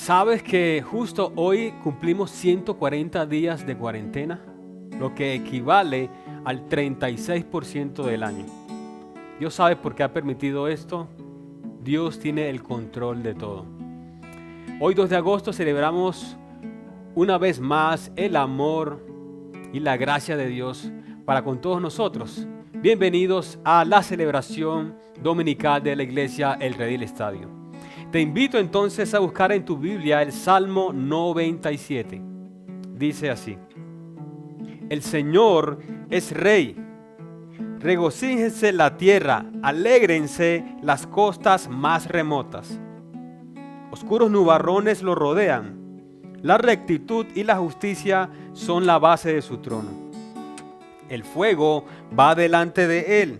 ¿Sabes que justo hoy cumplimos 140 días de cuarentena? Lo que equivale al 36% del año. Dios sabe por qué ha permitido esto. Dios tiene el control de todo. Hoy 2 de agosto celebramos una vez más el amor y la gracia de Dios para con todos nosotros. Bienvenidos a la celebración dominical de la iglesia El Redil Estadio. Te invito entonces a buscar en tu Biblia el Salmo 97. Dice así: El Señor es Rey. Regocíjense la tierra, alégrense las costas más remotas. Oscuros nubarrones lo rodean. La rectitud y la justicia son la base de su trono. El fuego va delante de él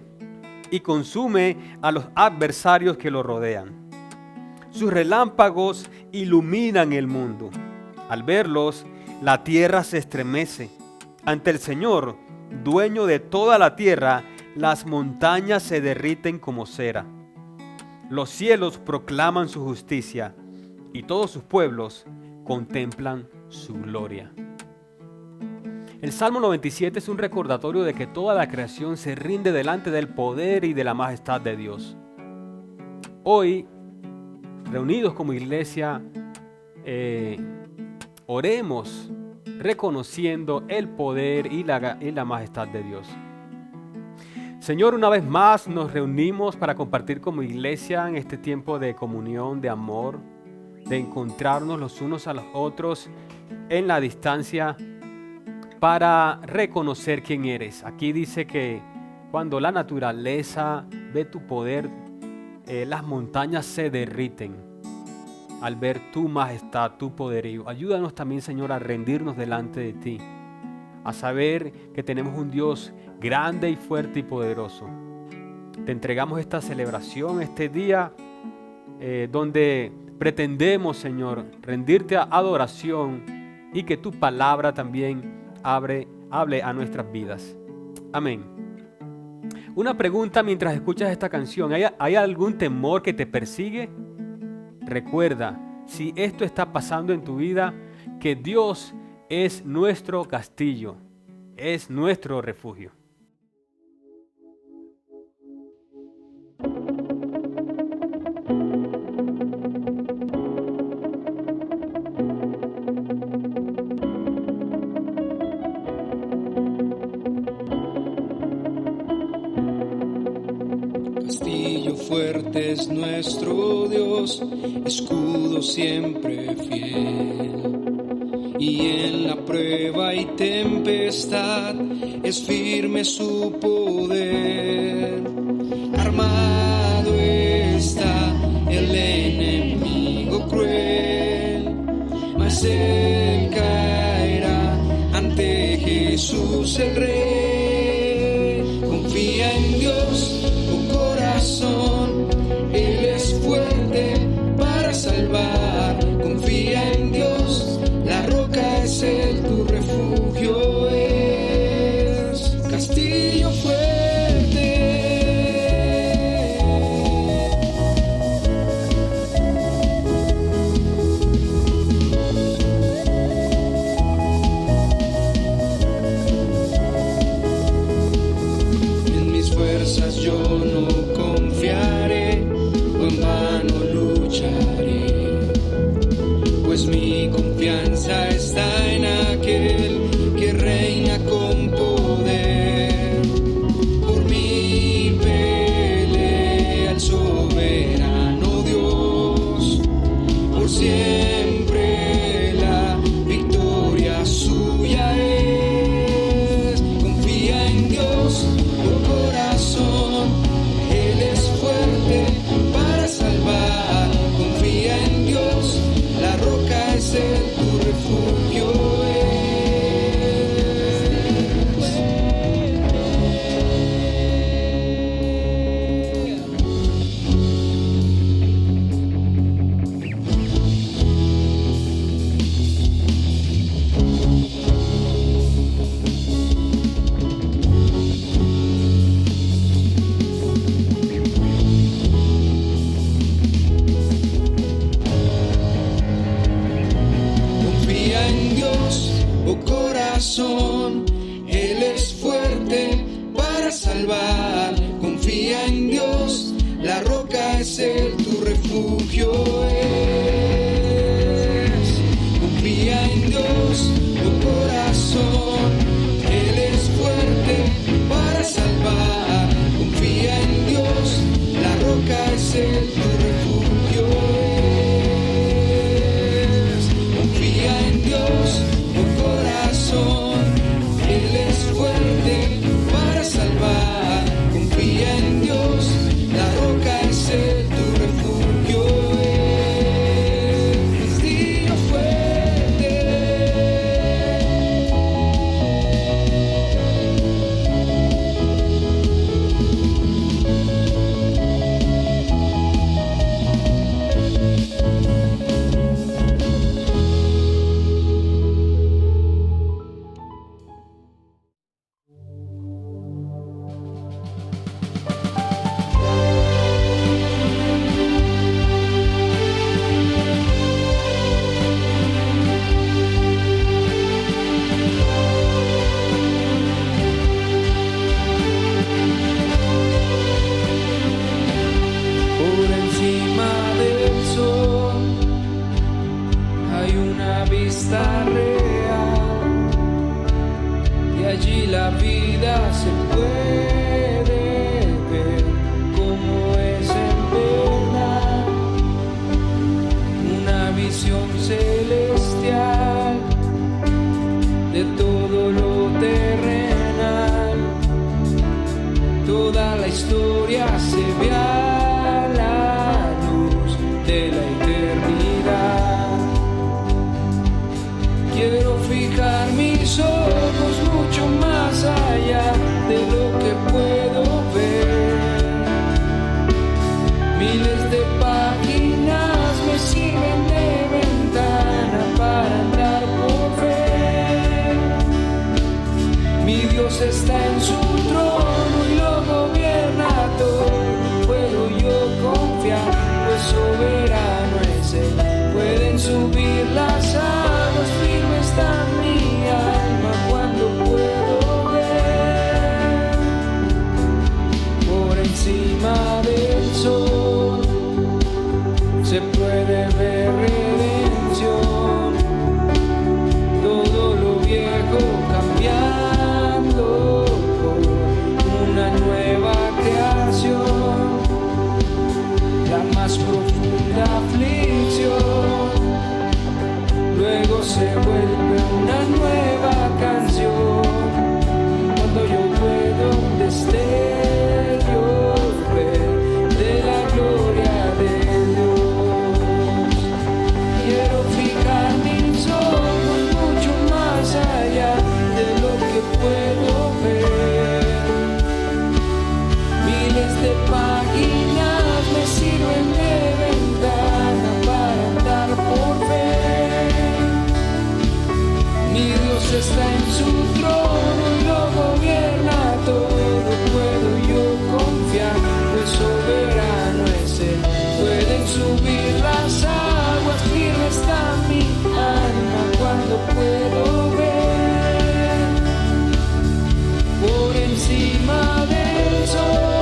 y consume a los adversarios que lo rodean. Sus relámpagos iluminan el mundo. Al verlos, la tierra se estremece. Ante el Señor, dueño de toda la tierra, las montañas se derriten como cera. Los cielos proclaman su justicia y todos sus pueblos contemplan su gloria. El Salmo 97 es un recordatorio de que toda la creación se rinde delante del poder y de la majestad de Dios. Hoy, reunidos como iglesia, oremos reconociendo el poder y la majestad de Dios. Señor, una vez más nos reunimos para compartir como iglesia en este tiempo de comunión, de amor, de encontrarnos los unos a los otros en la distancia para reconocer quién eres. Aquí dice que cuando la naturaleza ve tu poder, las montañas se derriten al ver tu majestad, tu poderío. Ayúdanos también, Señor, a rendirnos delante de ti, a saber que tenemos un Dios grande y fuerte y poderoso. Te entregamos esta celebración, este día donde pretendemos, Señor, rendirte a adoración y que tu palabra también hable a nuestras vidas. Amén. Una pregunta mientras escuchas esta canción: ¿hay algún temor que te persigue? Recuerda, si esto está pasando en tu vida, que Dios es nuestro castillo, es nuestro refugio. Castillo fuerte es nuestro Dios, escudo siempre fiel. Y en la prueba y tempestad es firme su poder. Armado está el enemigo cruel, mas él caerá ante Jesús el Rey. Confía en Dios, Él es fuerte para salvar. Confía en Dios, la roca es Él, tu refugio es castillo fuerte. En mis fuerzas yo no confiaré, o en vano lucharé, pues mi confianza está en aquel que reina con poder. Por mí pelea el soberano Dios, por siempre la victoria suya es. Confía en Dios, tu corazón, Él tu refugio es. Confía en Dios, oh corazón, Él es fuerte para salvar. Confía en Dios, la roca es Él tu refugio es. Castillo fuerte. Por encima del sol hay una vista real y allí la vida se puede ver como es en verdad. Una visión celestial de todo lo terrenal. Toda la historia se ve a la luz de la eternidad. Quiero fijar mis ojos mucho más allá de lo que puedo ver. Miles de páginas me sirven de ventana para andar por fe. Mi Dios está en su trono y lo gobierna todo. Puedo yo confiar, pues soberano es Él. Pueden subir las aguas, firme está mi alma cuando puedo ver. Por encima del sol se puede ver redención. Todo lo viejo cambiando por una nueva creación. La más profunda aflicción luego se vuelve una nueva canción. Cuando yo puedo destellos ver de la gloria de Dios. Quiero fijar mis ojos mucho más allá de lo que puedo ver. Miles de páginas me sirven de ventana para andar por fe. Mi Dios está en su trono y lo gobierna todo. Puedo yo confiar, pues soberano es Él. Pueden subir las aguas, firme está mi alma cuando puedo ver. Por encima del sol.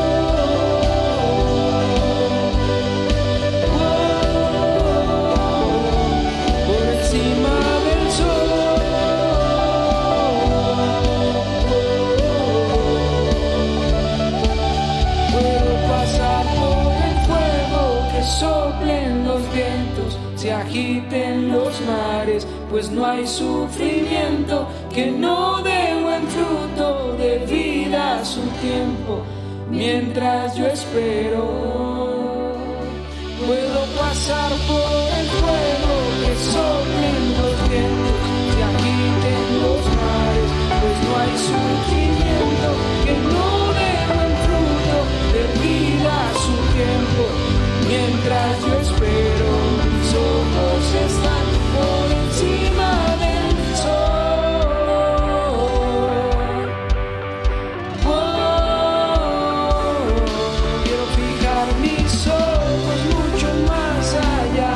Por encima del sol. Puedo pasar por el fuego, que soplen los vientos, se agiten los mares, pues no hay sufrimiento que no dé buen fruto de vida a su tiempo. Mientras yo espero, puedo pasar por el fuego, que soplen los vientos, se agiten los mares, pues no hay sufrimiento que no dé buen fruto de vida a su tiempo. Mientras yo espero, mis ojos están por encima del sol. Quiero fijar mis ojos mucho más allá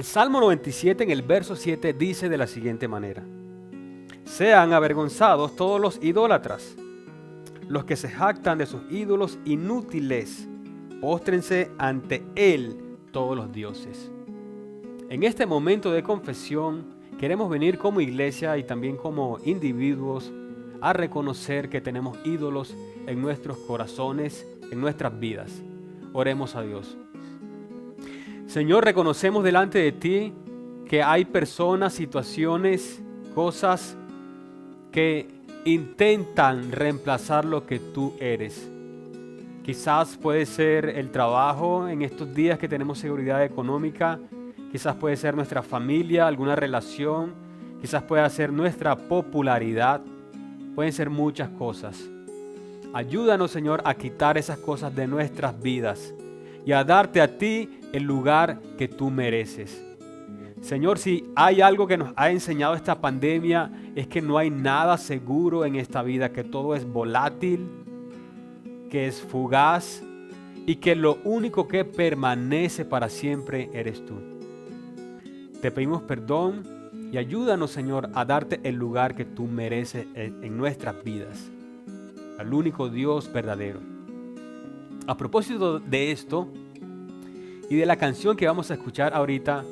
Salmo 97 en el verso 7 dice de la siguiente manera: sean avergonzados todos los idólatras, los que se jactan de sus ídolos inútiles, póstrense ante Él todos los dioses. En este momento de confesión queremos venir como iglesia y también como individuos a reconocer que tenemos ídolos en nuestros corazones, en nuestras vidas. Oremos a Dios. Señor, reconocemos delante de ti que hay personas, situaciones, cosas que intentan reemplazar lo que tú eres. Quizás puede ser el trabajo en estos días que tenemos seguridad económica, quizás puede ser nuestra familia, alguna relación, quizás pueda ser nuestra popularidad, pueden ser muchas cosas. Ayúdanos, Señor, a quitar esas cosas de nuestras vidas y a darte a ti el lugar que tú mereces. Señor, si hay algo que nos ha enseñado esta pandemia, es que no hay nada seguro en esta vida, que todo es volátil, que es fugaz y que lo único que permanece para siempre eres tú. Te pedimos perdón y ayúdanos, Señor, a darte el lugar que tú mereces en nuestras vidas, al único Dios verdadero. A propósito de esto y de la canción que vamos a escuchar ahorita,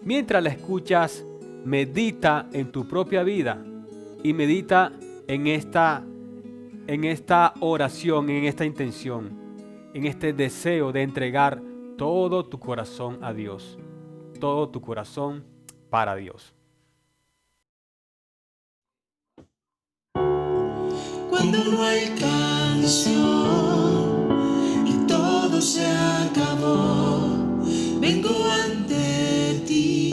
mientras la escuchas, medita en tu propia vida y medita en esta oración, en esta intención, en este deseo de entregar todo tu corazón a Dios, todo tu corazón para Dios. Cuando no hay canción y todo se acabó, vengo ante ti,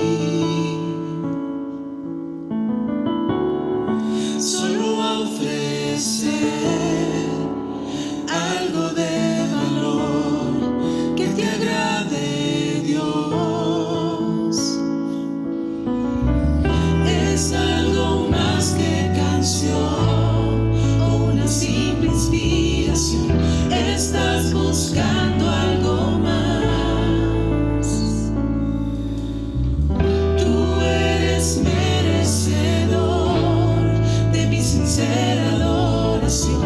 solo a ofrecer algo de valor que te agrade, Dios. Es algo más que canción, una simple inspiración. Estás buscando algo más. Tú eres merecedor de mi sincera adoración.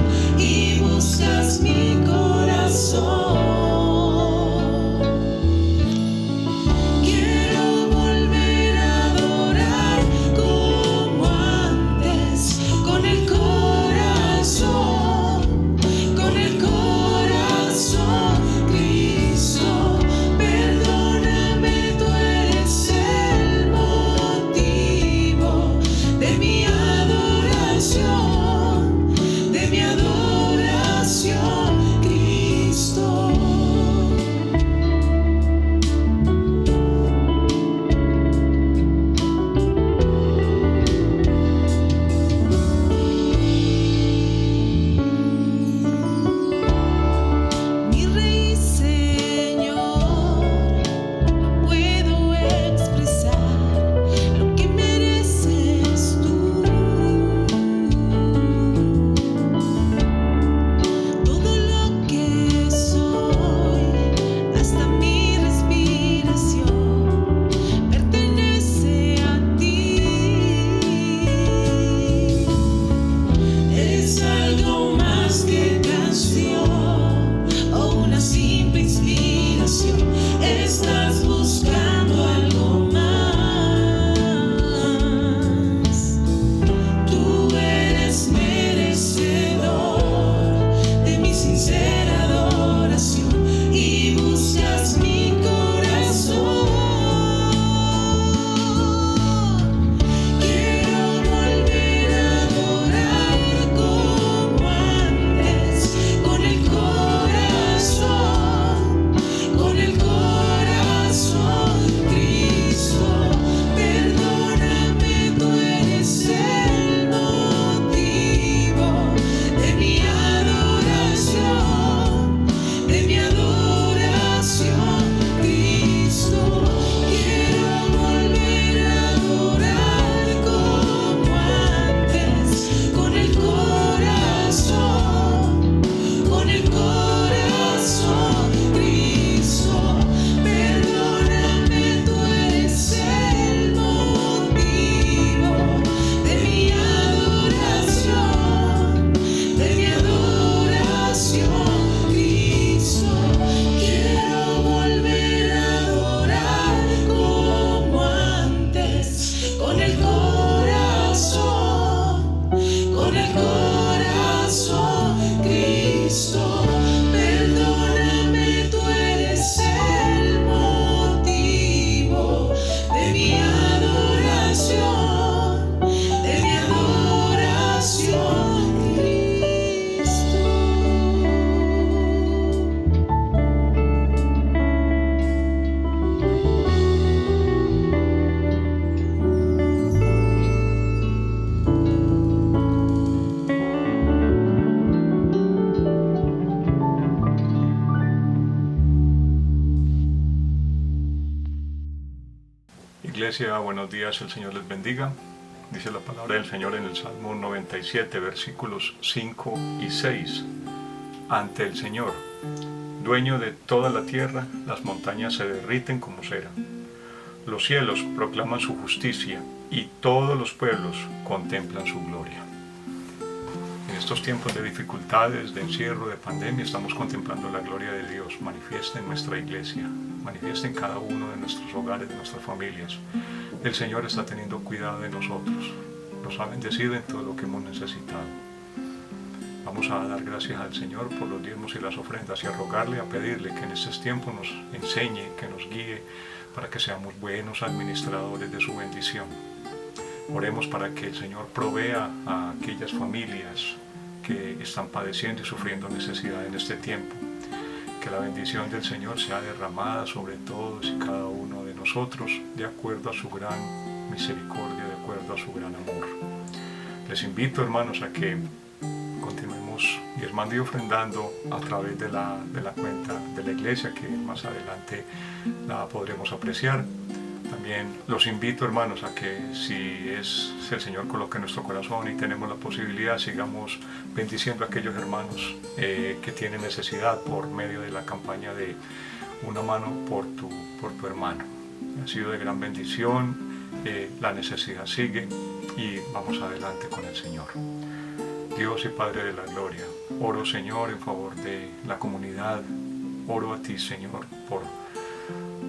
iglesia, buenos días, el Señor les bendiga. Dice la palabra del Señor en el Salmo 97, versículos 5 y 6. Ante el Señor, dueño de toda la tierra, las montañas se derriten como cera. Los cielos proclaman su justicia y todos los pueblos contemplan su gloria. En estos tiempos de dificultades, de encierro, de pandemia, estamos contemplando la gloria de Dios manifiesta en nuestra iglesia, manifiesta en cada uno de nuestros hogares, de nuestras familias. El Señor está teniendo cuidado de nosotros, nos ha bendecido en todo lo que hemos necesitado. Vamos a dar gracias al Señor por los diezmos y las ofrendas y a rogarle, a pedirle que en estos tiempos nos enseñe, que nos guíe para que seamos buenos administradores de su bendición. Oremos para que el Señor provea a aquellas familias que están padeciendo y sufriendo necesidad en este tiempo. Que la bendición del Señor sea derramada sobre todos y cada uno de nosotros de acuerdo a su gran misericordia, de acuerdo a su gran amor. Les invito, hermanos, a que continuemos diezmando y ofrendando a través de la cuenta de la iglesia, que más adelante la podremos apreciar. También los invito, hermanos, a que si el Señor coloca en nuestro corazón y tenemos la posibilidad, sigamos bendiciendo a aquellos hermanos que tienen necesidad por medio de la campaña de Una Mano por tu Hermano. Ha sido de gran bendición, la necesidad sigue y vamos adelante con el Señor. Dios y Padre de la Gloria, oro, Señor, en favor de la comunidad, oro a ti, Señor, por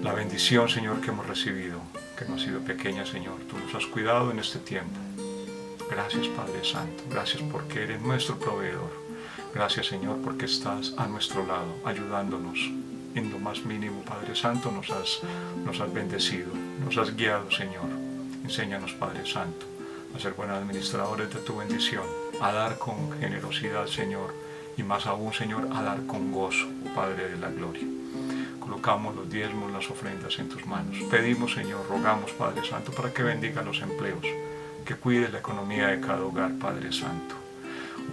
la bendición, Señor, que hemos recibido, que no ha sido pequeña, Señor. Tú nos has cuidado en este tiempo. Gracias, Padre Santo. Gracias porque eres nuestro proveedor. Gracias, Señor, porque estás a nuestro lado, ayudándonos. En lo más mínimo, Padre Santo, nos has bendecido, nos has guiado, Señor. Enséñanos, Padre Santo, a ser buenos administradores de tu bendición, a dar con generosidad, Señor, y más aún, Señor, a dar con gozo, Padre de la Gloria. Colocamos los diezmos, las ofrendas en tus manos. Pedimos, Señor, rogamos, Padre Santo, para que bendiga los empleos, que cuide la economía de cada hogar, Padre Santo.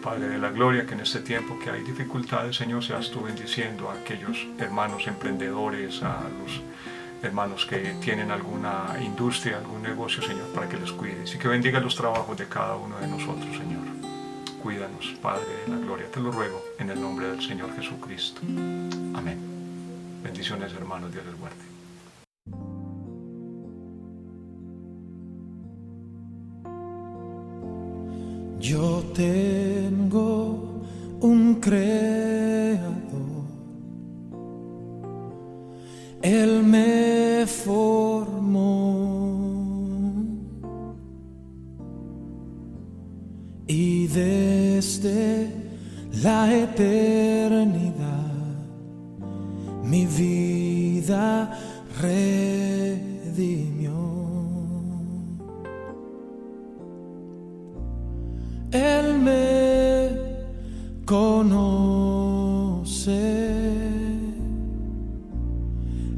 Padre de la Gloria, que en este tiempo que hay dificultades, Señor, seas tú bendiciendo a aquellos hermanos emprendedores, a los hermanos que tienen alguna industria, algún negocio, Señor, para que les cuides y que bendiga los trabajos de cada uno de nosotros, Señor. Cuídanos, Padre de la Gloria, te lo ruego en el nombre del Señor Jesucristo. Amén. Bendiciones, hermanos, Dios les guarde. Yo tengo un creador, Él me formó y desde la eternidad mi vida redimió. Él me conoce,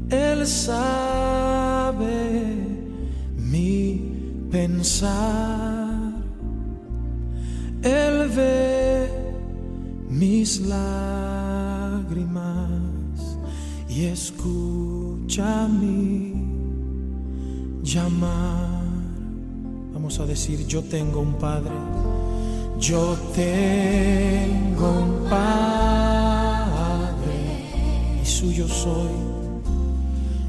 Él sabe mi pensar, Él ve mis lágrimas y escucha mi llamar. Vamos a decir: yo tengo un Padre. Yo tengo un Padre y suyo soy,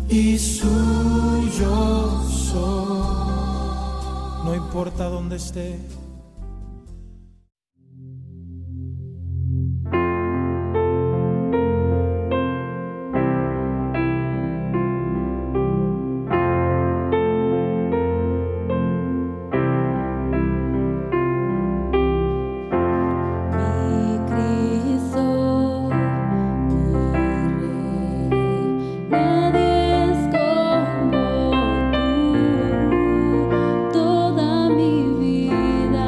y suyo soy. No importa dónde esté. Toda mi vida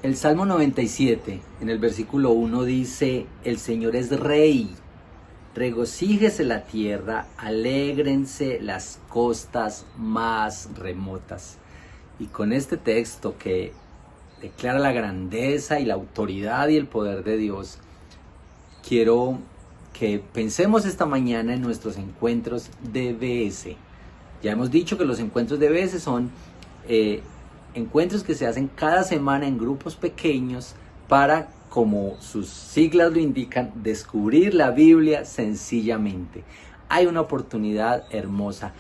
El Salmo 97, en el versículo 1 dice: el Señor es Rey, regocíjese la tierra, alégrense las costas más remotas. Y con este texto que declara la grandeza y la autoridad y el poder de Dios, quiero que pensemos esta mañana en nuestros encuentros DBS. Ya hemos dicho que los encuentros DBS son encuentros que se hacen cada semana en grupos pequeños para, como sus siglas lo indican, descubrir la Biblia sencillamente. Hay una oportunidad hermosa.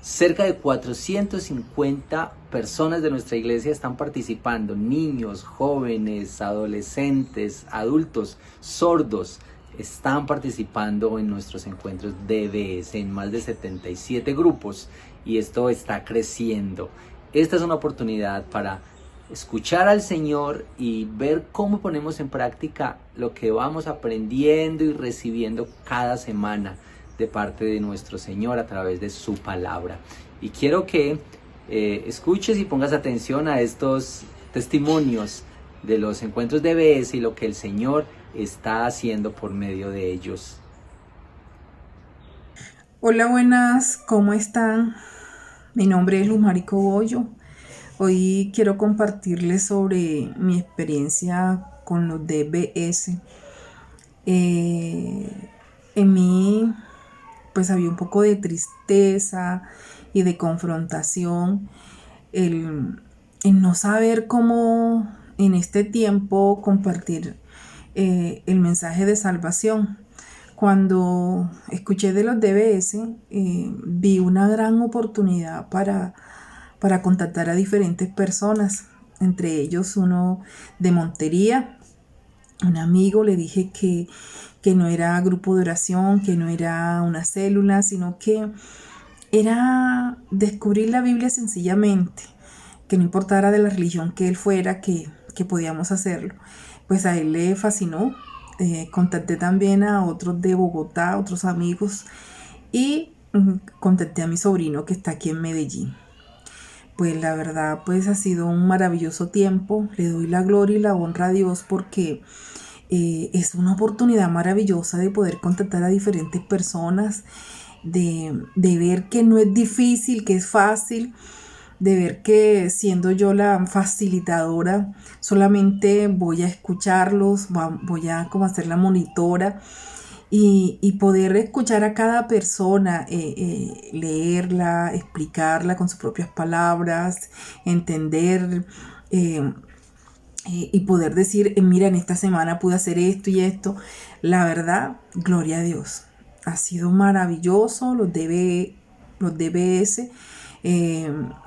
Cerca de 450 personas de nuestra iglesia están participando, niños, jóvenes, adolescentes, adultos, sordos, están participando en nuestros encuentros DBS en más de 77 grupos, y esto está creciendo. Esta es una oportunidad para escuchar al Señor y ver cómo ponemos en práctica lo que vamos aprendiendo y recibiendo cada semana de parte de nuestro Señor a través de su palabra. Y quiero que escuches y pongas atención a estos testimonios de los encuentros de DBS y lo que el Señor está haciendo por medio de ellos. Hola, buenas, ¿cómo están? Mi nombre es Luz Mari Cogollo. Hoy quiero compartirles sobre mi experiencia con los DBS. En mí, pues había un poco de tristeza y de confrontación, el no saber cómo en este tiempo compartir el mensaje de salvación. Cuando escuché de los DBS, vi una gran oportunidad para contactar a diferentes personas, entre ellos uno de Montería, un amigo. Le dije que no era grupo de oración, que no era una célula, sino que era descubrir la Biblia sencillamente, que no importara de la religión que él fuera, que podíamos hacerlo. Pues a él le fascinó. Contacté también a otros de Bogotá, otros amigos, y contacté a mi sobrino que está aquí en Medellín. Pues la verdad, pues ha sido un maravilloso tiempo. Le doy la gloria y la honra a Dios porque es una oportunidad maravillosa de poder contactar a diferentes personas, de ver que no es difícil, que es fácil, de ver que siendo yo la facilitadora solamente voy a escucharlos, voy a como hacer la monitora y poder escuchar a cada persona, leerla, explicarla con sus propias palabras, entender y poder decir, mira, en esta semana pude hacer esto y esto. La verdad, gloria a Dios. Ha sido maravilloso los DBS.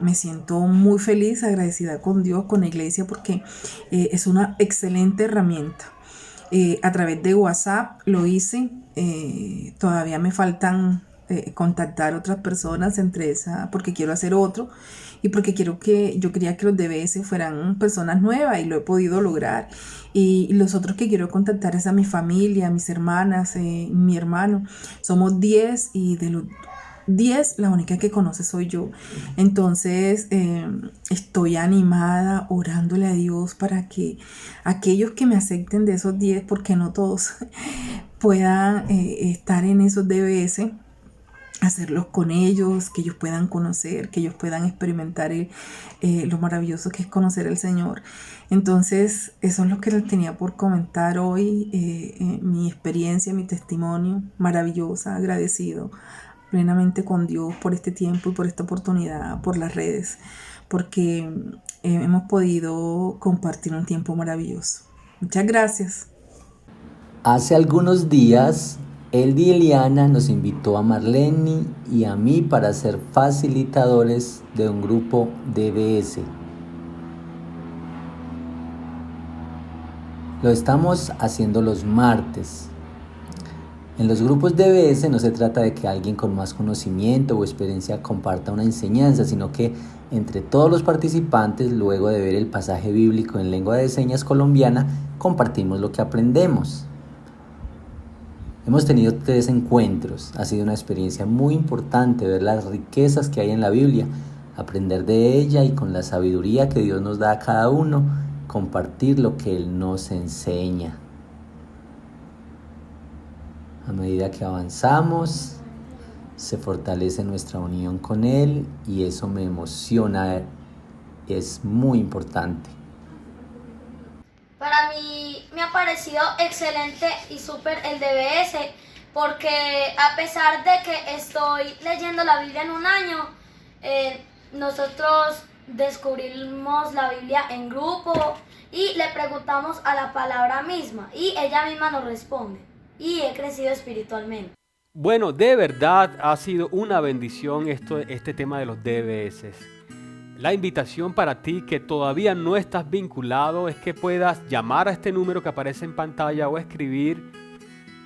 Me siento muy feliz, agradecida con Dios, con la iglesia, porque es una excelente herramienta. A través de WhatsApp lo hice. Todavía me faltan contactar otras personas entre esa, porque quiero hacer otro y porque yo quería que los DBS fueran personas nuevas y lo he podido lograr. Y los otros que quiero contactar es a mi familia, a mis hermanas, mi hermano. Somos 10 y de los 10 la única que conoce soy yo. Entonces estoy animada orándole a Dios para que aquellos que me acepten de esos 10, porque no todos, puedan estar en esos DBS, hacerlos con ellos, que ellos puedan conocer, que ellos puedan experimentar lo maravilloso que es conocer al Señor. Entonces eso es lo que les tenía por comentar hoy, mi experiencia, mi testimonio, maravillosa, agradecido plenamente con Dios por este tiempo y por esta oportunidad, por las redes, porque hemos podido compartir un tiempo maravilloso. Muchas gracias. Hace algunos días, Eldi y Eliana nos invitó a Marlene y a mí para ser facilitadores de un grupo DBS. Lo estamos haciendo los martes. En los grupos DBS no se trata de que alguien con más conocimiento o experiencia comparta una enseñanza, sino que entre todos los participantes, luego de ver el pasaje bíblico en lengua de señas colombiana, compartimos lo que aprendemos. Hemos tenido 3 encuentros. Ha sido una experiencia muy importante ver las riquezas que hay en la Biblia, aprender de ella y con la sabiduría que Dios nos da a cada uno, compartir lo que Él nos enseña. A medida que avanzamos, se fortalece nuestra unión con Él y eso me emociona, es muy importante. Para mí me ha parecido excelente y súper el DBS porque a pesar de que estoy leyendo la Biblia en un año, nosotros descubrimos la Biblia en grupo y le preguntamos a la palabra misma y ella misma nos responde y he crecido espiritualmente. Bueno, de verdad ha sido una bendición este tema de los DBS. La invitación para ti que todavía no estás vinculado es que puedas llamar a este número que aparece en pantalla o escribir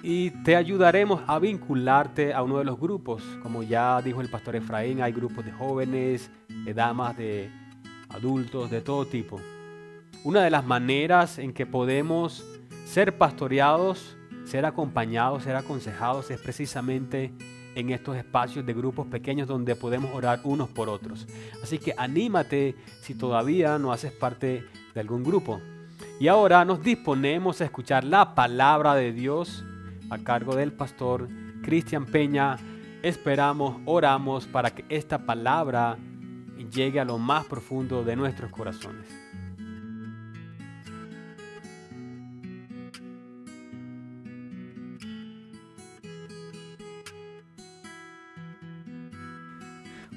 y te ayudaremos a vincularte a uno de los grupos. Como ya dijo el pastor Efraín, hay grupos de jóvenes, de damas, de adultos, de todo tipo. Una de las maneras en que podemos ser pastoreados, ser acompañados, ser aconsejados es precisamente en estos espacios de grupos pequeños donde podemos orar unos por otros. Así que anímate si todavía no haces parte de algún grupo. Y ahora nos disponemos a escuchar la palabra de Dios a cargo del pastor Cristian Peña. Esperamos, oramos para que esta palabra llegue a lo más profundo de nuestros corazones.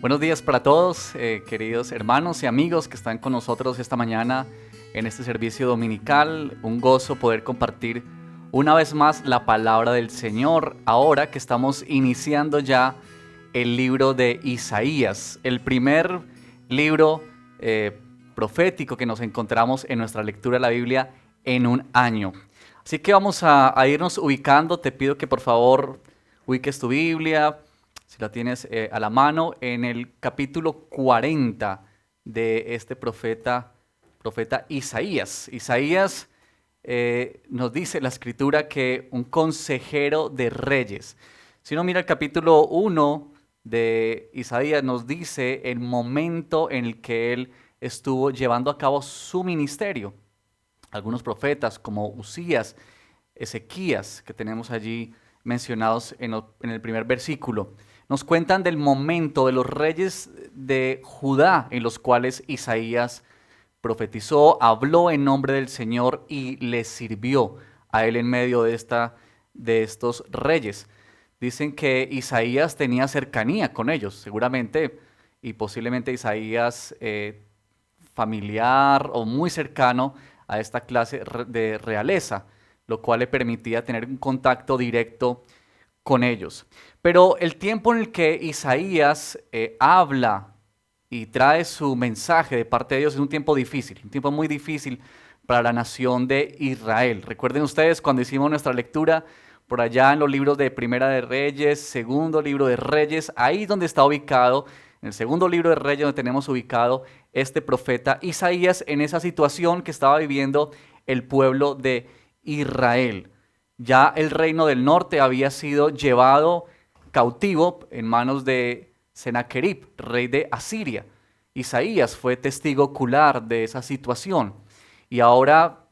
Buenos días para todos, queridos hermanos y amigos que están con nosotros esta mañana en este servicio dominical. Un gozo poder compartir una vez más la palabra del Señor, ahora que estamos iniciando ya el libro de Isaías, el primer libro profético que nos encontramos en nuestra lectura de la Biblia en un año. Así que vamos a irnos ubicando. Te pido que por favor ubiques tu Biblia, si la tienes a la mano, en el capítulo 40 de este profeta Isaías. Isaías nos dice la escritura que un consejero de reyes. Si uno mira el capítulo 1 de Isaías, nos dice el momento en el que él estuvo llevando a cabo su ministerio. Algunos profetas como Usías, Ezequías, que tenemos allí mencionados en el primer versículo, nos cuentan del momento de los reyes de Judá en los cuales Isaías profetizó, habló en nombre del Señor y les sirvió a él en medio de estos reyes. Dicen que Isaías tenía cercanía con ellos, seguramente, y posiblemente Isaías familiar o muy cercano a esta clase de realeza, lo cual le permitía tener un contacto directo con ellos. Pero el tiempo en el que Isaías habla y trae su mensaje de parte de Dios es un tiempo difícil, un tiempo muy difícil para la nación de Israel. Recuerden ustedes cuando hicimos nuestra lectura por allá en los libros de Primera de Reyes, Segundo Libro de Reyes, ahí donde está ubicado, en el Segundo Libro de Reyes, donde tenemos ubicado este profeta Isaías en esa situación que estaba viviendo el pueblo de Israel. Ya el reino del norte había sido llevado cautivo en manos de Sennacherib, rey de Asiria. Isaías fue testigo ocular de esa situación. Y ahora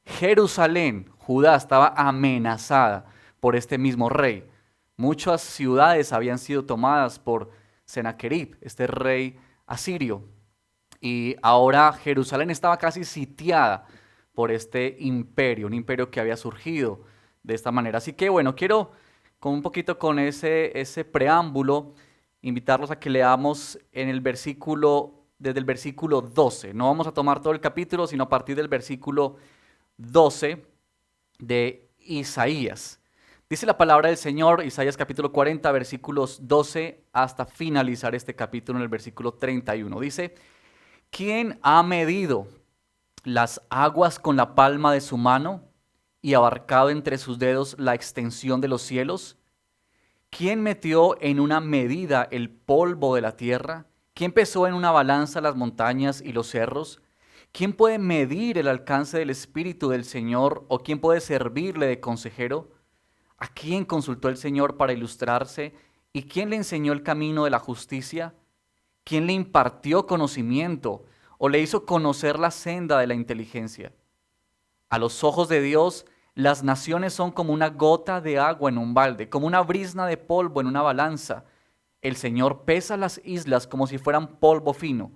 Jerusalén, Judá, estaba amenazada por este mismo rey. Muchas ciudades habían sido tomadas por Sennacherib, este rey asirio. Y ahora Jerusalén estaba casi sitiada por este imperio, un imperio que había surgido de esta manera. Así que bueno, quiero con un poquito con ese preámbulo invitarlos a que leamos desde el versículo 12. No vamos a tomar todo el capítulo, sino a partir del versículo 12 de Isaías. Dice la palabra del Señor, Isaías capítulo 40, versículos 12 hasta finalizar este capítulo en el versículo 31. Dice: ¿Quién ha medido las aguas con la palma de su mano y abarcado entre sus dedos la extensión de los cielos? ¿Quién metió en una medida el polvo de la tierra? ¿Quién pesó en una balanza las montañas y los cerros? ¿Quién puede medir el alcance del Espíritu del Señor, o quién puede servirle de consejero? ¿A quién consultó el Señor para ilustrarse? ¿Y quién le enseñó el camino de la justicia? ¿Quién le impartió conocimiento o le hizo conocer la senda de la inteligencia? A los ojos de Dios, las naciones son como una gota de agua en un balde, como una brizna de polvo en una balanza. El Señor pesa las islas como si fueran polvo fino.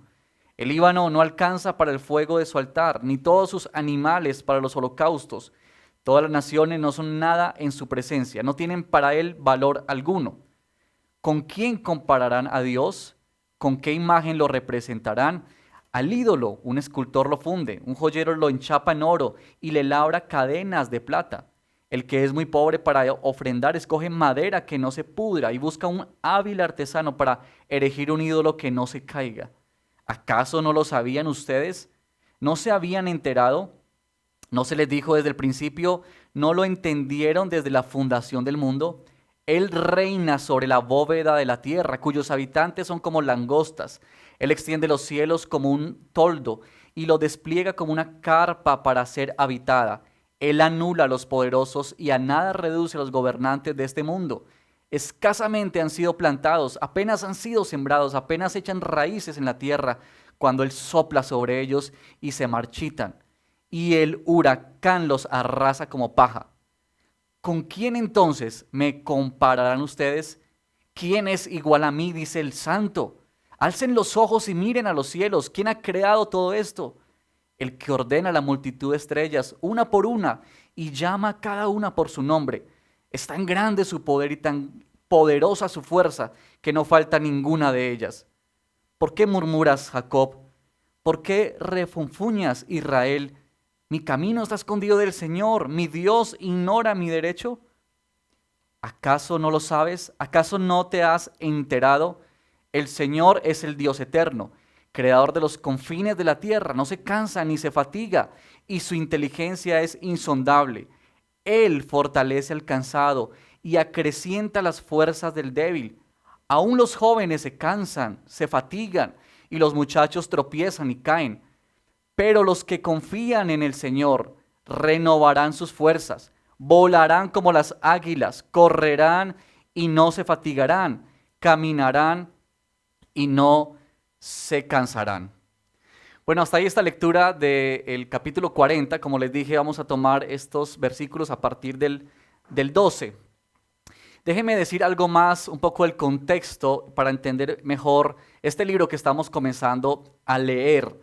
El Líbano no alcanza para el fuego de su altar, ni todos sus animales para los holocaustos. Todas las naciones no son nada en su presencia, no tienen para él valor alguno. ¿Con quién compararán a Dios? ¿Con qué imagen lo representarán? Al ídolo un escultor lo funde, un joyero lo enchapa en oro y le labra cadenas de plata. El que es muy pobre para ofrendar escoge madera que no se pudra y busca un hábil artesano para erigir un ídolo que no se caiga. ¿Acaso no lo sabían ustedes? ¿No se habían enterado? ¿No se les dijo desde el principio? ¿No lo entendieron desde la fundación del mundo? Él reina sobre la bóveda de la tierra, cuyos habitantes son como langostas. Él extiende los cielos como un toldo y lo despliega como una carpa para ser habitada. Él anula a los poderosos y a nada reduce a los gobernantes de este mundo. Escasamente han sido plantados, apenas han sido sembrados, apenas echan raíces en la tierra, cuando Él sopla sobre ellos y se marchitan, y el huracán los arrasa como paja. ¿Con quién entonces me compararán ustedes? ¿Quién es igual a mí?, dice el Santo. Alcen los ojos y miren a los cielos. ¿Quién ha creado todo esto? El que ordena la multitud de estrellas, una por una, y llama a cada una por su nombre. Es tan grande su poder y tan poderosa su fuerza que no falta ninguna de ellas. ¿Por qué murmuras, Jacob? ¿Por qué refunfuñas, Israel? Mi camino está escondido del Señor, mi Dios ignora mi derecho. ¿Acaso no lo sabes? ¿Acaso no te has enterado? El Señor es el Dios eterno, creador de los confines de la tierra, no se cansa ni se fatiga, y su inteligencia es insondable. Él fortalece al cansado y acrecienta las fuerzas del débil. Aún los jóvenes se cansan, se fatigan, y los muchachos tropiezan y caen. Pero los que confían en el Señor renovarán sus fuerzas, volarán como las águilas, correrán y no se fatigarán, caminarán y no se cansarán. Bueno, hasta ahí esta lectura del capítulo 40. Como les dije, vamos a tomar estos versículos a partir del 12. Déjenme decir algo más, un poco del contexto, para entender mejor este libro que estamos comenzando a leer.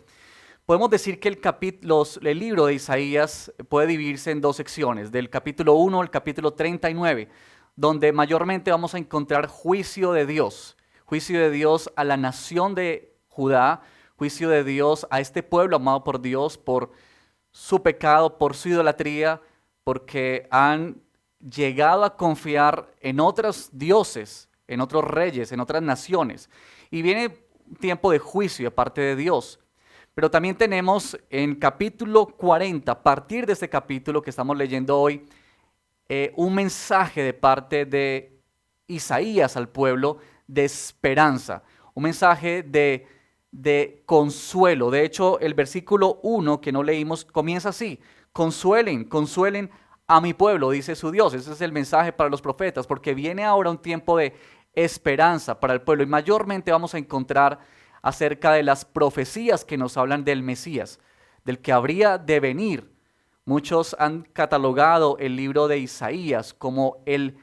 Podemos decir que el libro de Isaías puede dividirse en dos secciones, del capítulo 1 al capítulo 39, donde mayormente vamos a encontrar juicio de Dios a la nación de Judá, juicio de Dios a este pueblo amado por Dios por su pecado, por su idolatría, porque han llegado a confiar en otros dioses, en otros reyes, en otras naciones. Y viene un tiempo de juicio de parte de Dios. Pero también tenemos en capítulo 40, a partir de este capítulo que estamos leyendo hoy, un mensaje de parte de Isaías al pueblo de esperanza, un mensaje de consuelo. De hecho, el versículo 1 que no leímos comienza así: consuelen a mi pueblo, dice su Dios. Ese es el mensaje para los profetas, porque viene ahora un tiempo de esperanza para el pueblo, y mayormente vamos a encontrar acerca de las profecías que nos hablan del Mesías, del que habría de venir. Muchos han catalogado el libro de Isaías como el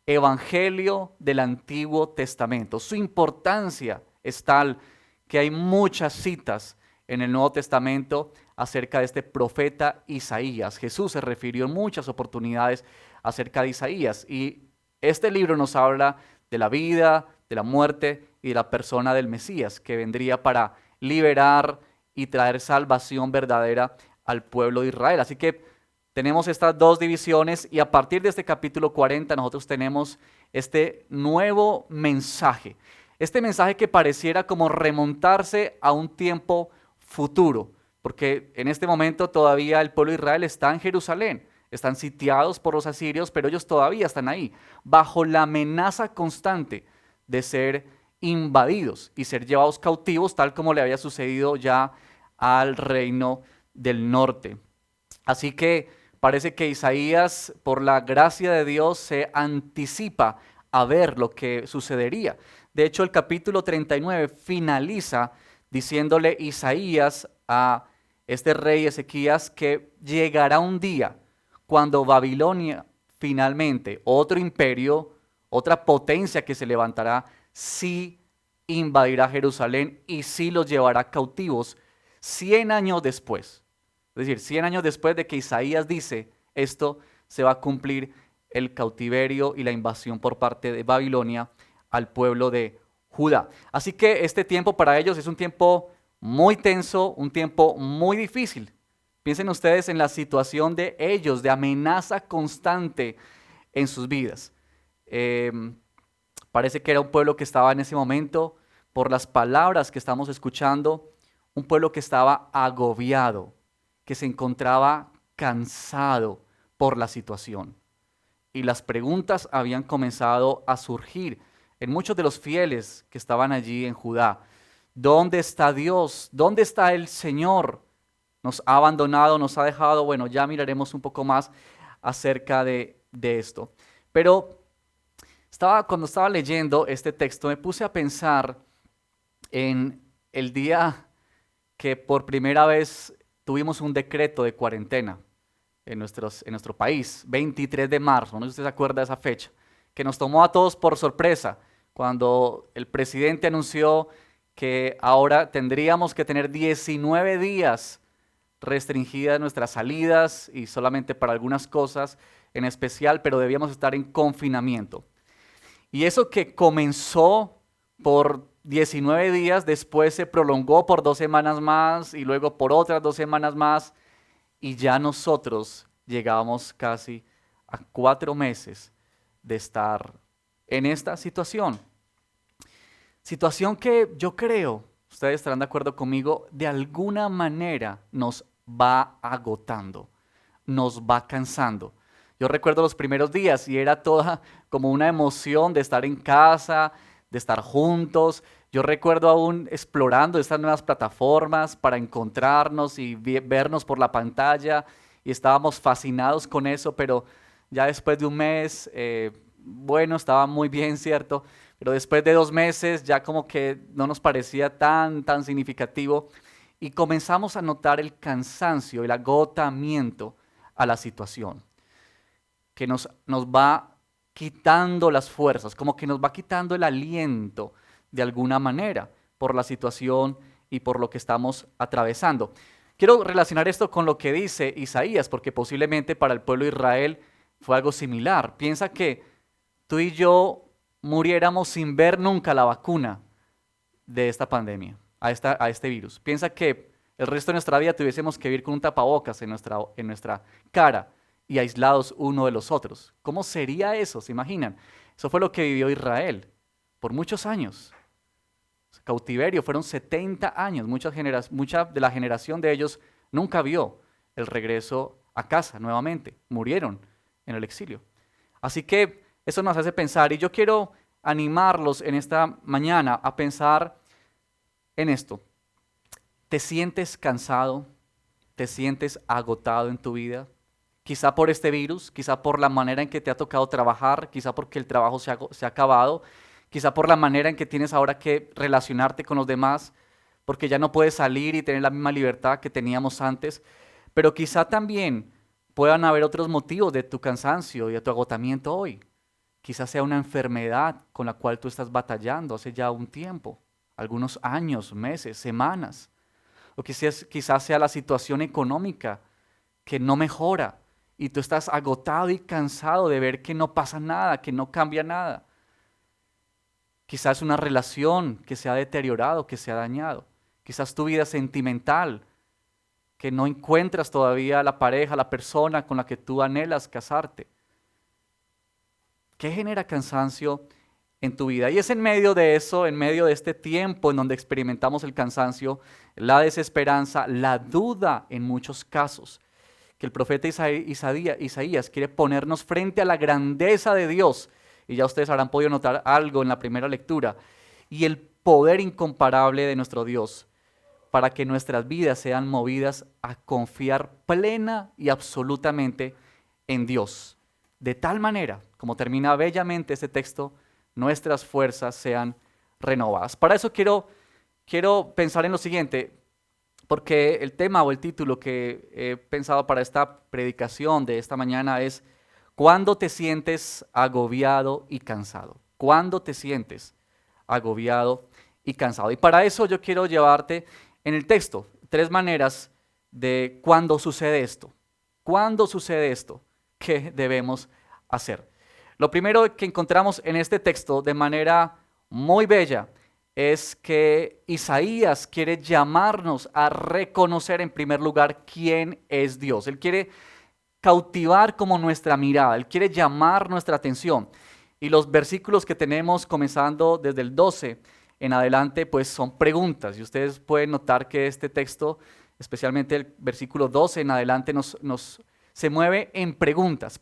Evangelio del Antiguo Testamento. Su importancia es tal que hay muchas citas en el Nuevo Testamento acerca de este profeta Isaías. Jesús se refirió en muchas oportunidades acerca de Isaías, y este libro nos habla de la vida, de la muerte y de la persona del Mesías, que vendría para liberar y traer salvación verdadera al pueblo de Israel. Así que tenemos estas dos divisiones y a partir de este capítulo 40 nosotros tenemos este nuevo mensaje. Este mensaje que pareciera como remontarse a un tiempo futuro, porque en este momento todavía el pueblo de Israel está en Jerusalén, están sitiados por los asirios, pero ellos todavía están ahí, bajo la amenaza constante de ser invadidos y ser llevados cautivos, tal como le había sucedido ya al reino del norte. Así que parece que Isaías, por la gracia de Dios, se anticipa a ver lo que sucedería. De hecho, el capítulo 39 finaliza diciéndole Isaías a este rey Ezequías que llegará un día cuando Babilonia finalmente, otro imperio, otra potencia que se levantará, sí invadirá Jerusalén y sí los llevará cautivos 100 años después. Es decir, 100 años después de que Isaías dice esto, se va a cumplir el cautiverio y la invasión por parte de Babilonia al pueblo de Judá. Así que este tiempo para ellos es un tiempo muy tenso, un tiempo muy difícil. Piensen ustedes en la situación de ellos, de amenaza constante en sus vidas. Parece que era un pueblo que estaba en ese momento, por las palabras que estamos escuchando, un pueblo que estaba agobiado, que se encontraba cansado por la situación. Y las preguntas habían comenzado a surgir en muchos de los fieles que estaban allí en Judá. ¿Dónde está Dios? ¿Dónde está el Señor? Nos ha abandonado, nos ha dejado. Bueno, ya miraremos un poco más acerca de esto. Pero cuando estaba leyendo este texto, me puse a pensar en el día que por primera vez tuvimos un decreto de cuarentena en nuestro país, 23 de marzo, no sé si usted se acuerda de esa fecha, que nos tomó a todos por sorpresa cuando el presidente anunció que ahora tendríamos que tener 19 días restringidas nuestras salidas y solamente para algunas cosas en especial, pero debíamos estar en confinamiento. Y eso que comenzó por 19 días, después se prolongó por 2 semanas más y luego por otras 2 semanas más y ya nosotros llegábamos casi a 4 meses de estar en esta situación. Situación que yo creo, ustedes estarán de acuerdo conmigo, de alguna manera nos va agotando, nos va cansando. Yo recuerdo los primeros días y era toda como una emoción de estar en casa, de estar juntos. Yo recuerdo aún explorando estas nuevas plataformas para encontrarnos y vernos por la pantalla y estábamos fascinados con eso, pero ya después de un mes, bueno, estaba muy bien, ¿cierto? Pero después de 2 meses ya como que no nos parecía tan significativo y comenzamos a notar el cansancio, el agotamiento a la situación, que nos va quitando las fuerzas, como que nos va quitando el aliento de alguna manera por la situación y por lo que estamos atravesando. Quiero relacionar esto con lo que dice Isaías, porque posiblemente para el pueblo de Israel fue algo similar. Piensa que tú y yo muriéramos sin ver nunca la vacuna de esta pandemia, a este virus. Piensa que el resto de nuestra vida tuviésemos que vivir con un tapabocas en nuestra cara y aislados uno de los otros. ¿Cómo sería eso? ¿Se imaginan? Eso fue lo que vivió Israel por muchos años. Cautiverio, fueron 70 años. Mucha de la generación de ellos nunca vio el regreso a casa nuevamente. Murieron en el exilio. Así que eso nos hace pensar, y yo quiero animarlos en esta mañana a pensar en esto. ¿Te sientes cansado? ¿Te sientes agotado en tu vida? Quizá por este virus, quizá por la manera en que te ha tocado trabajar, quizá porque el trabajo se ha acabado, quizá por la manera en que tienes ahora que relacionarte con los demás, porque ya no puedes salir y tener la misma libertad que teníamos antes, pero quizá también puedan haber otros motivos de tu cansancio y de tu agotamiento hoy. Quizás sea una enfermedad con la cual tú estás batallando hace ya un tiempo, algunos años, meses, semanas. O quizás sea la situación económica que no mejora y tú estás agotado y cansado de ver que no pasa nada, que no cambia nada. Quizás una relación que se ha deteriorado, que se ha dañado. Quizás tu vida sentimental que no encuentras todavía la pareja, la persona con la que tú anhelas casarte. ¿Qué genera cansancio en tu vida? Y es en medio de eso, en medio de este tiempo en donde experimentamos el cansancio, la desesperanza, la duda en muchos casos, que el profeta Isaías quiere ponernos frente a la grandeza de Dios. Y ya ustedes habrán podido notar algo en la primera lectura. Y el poder incomparable de nuestro Dios para que nuestras vidas sean movidas a confiar plena y absolutamente en Dios. De tal manera, como termina bellamente este texto, nuestras fuerzas sean renovadas. Para eso quiero pensar en lo siguiente, porque el tema o el título que he pensado para esta predicación de esta mañana es ¿cuándo te sientes agobiado y cansado? ¿Cuándo te sientes agobiado y cansado? Y para eso yo quiero llevarte en el texto 3 maneras de cuándo sucede esto. ¿Cuándo sucede esto? ¿Qué debemos hacer? Lo primero que encontramos en este texto de manera muy bella es que Isaías quiere llamarnos a reconocer en primer lugar quién es Dios. Él quiere cautivar como nuestra mirada, Él quiere llamar nuestra atención. Y los versículos que tenemos comenzando desde el 12 en adelante pues son preguntas. Y ustedes pueden notar que este texto, especialmente el versículo 12 en adelante, se mueve en preguntas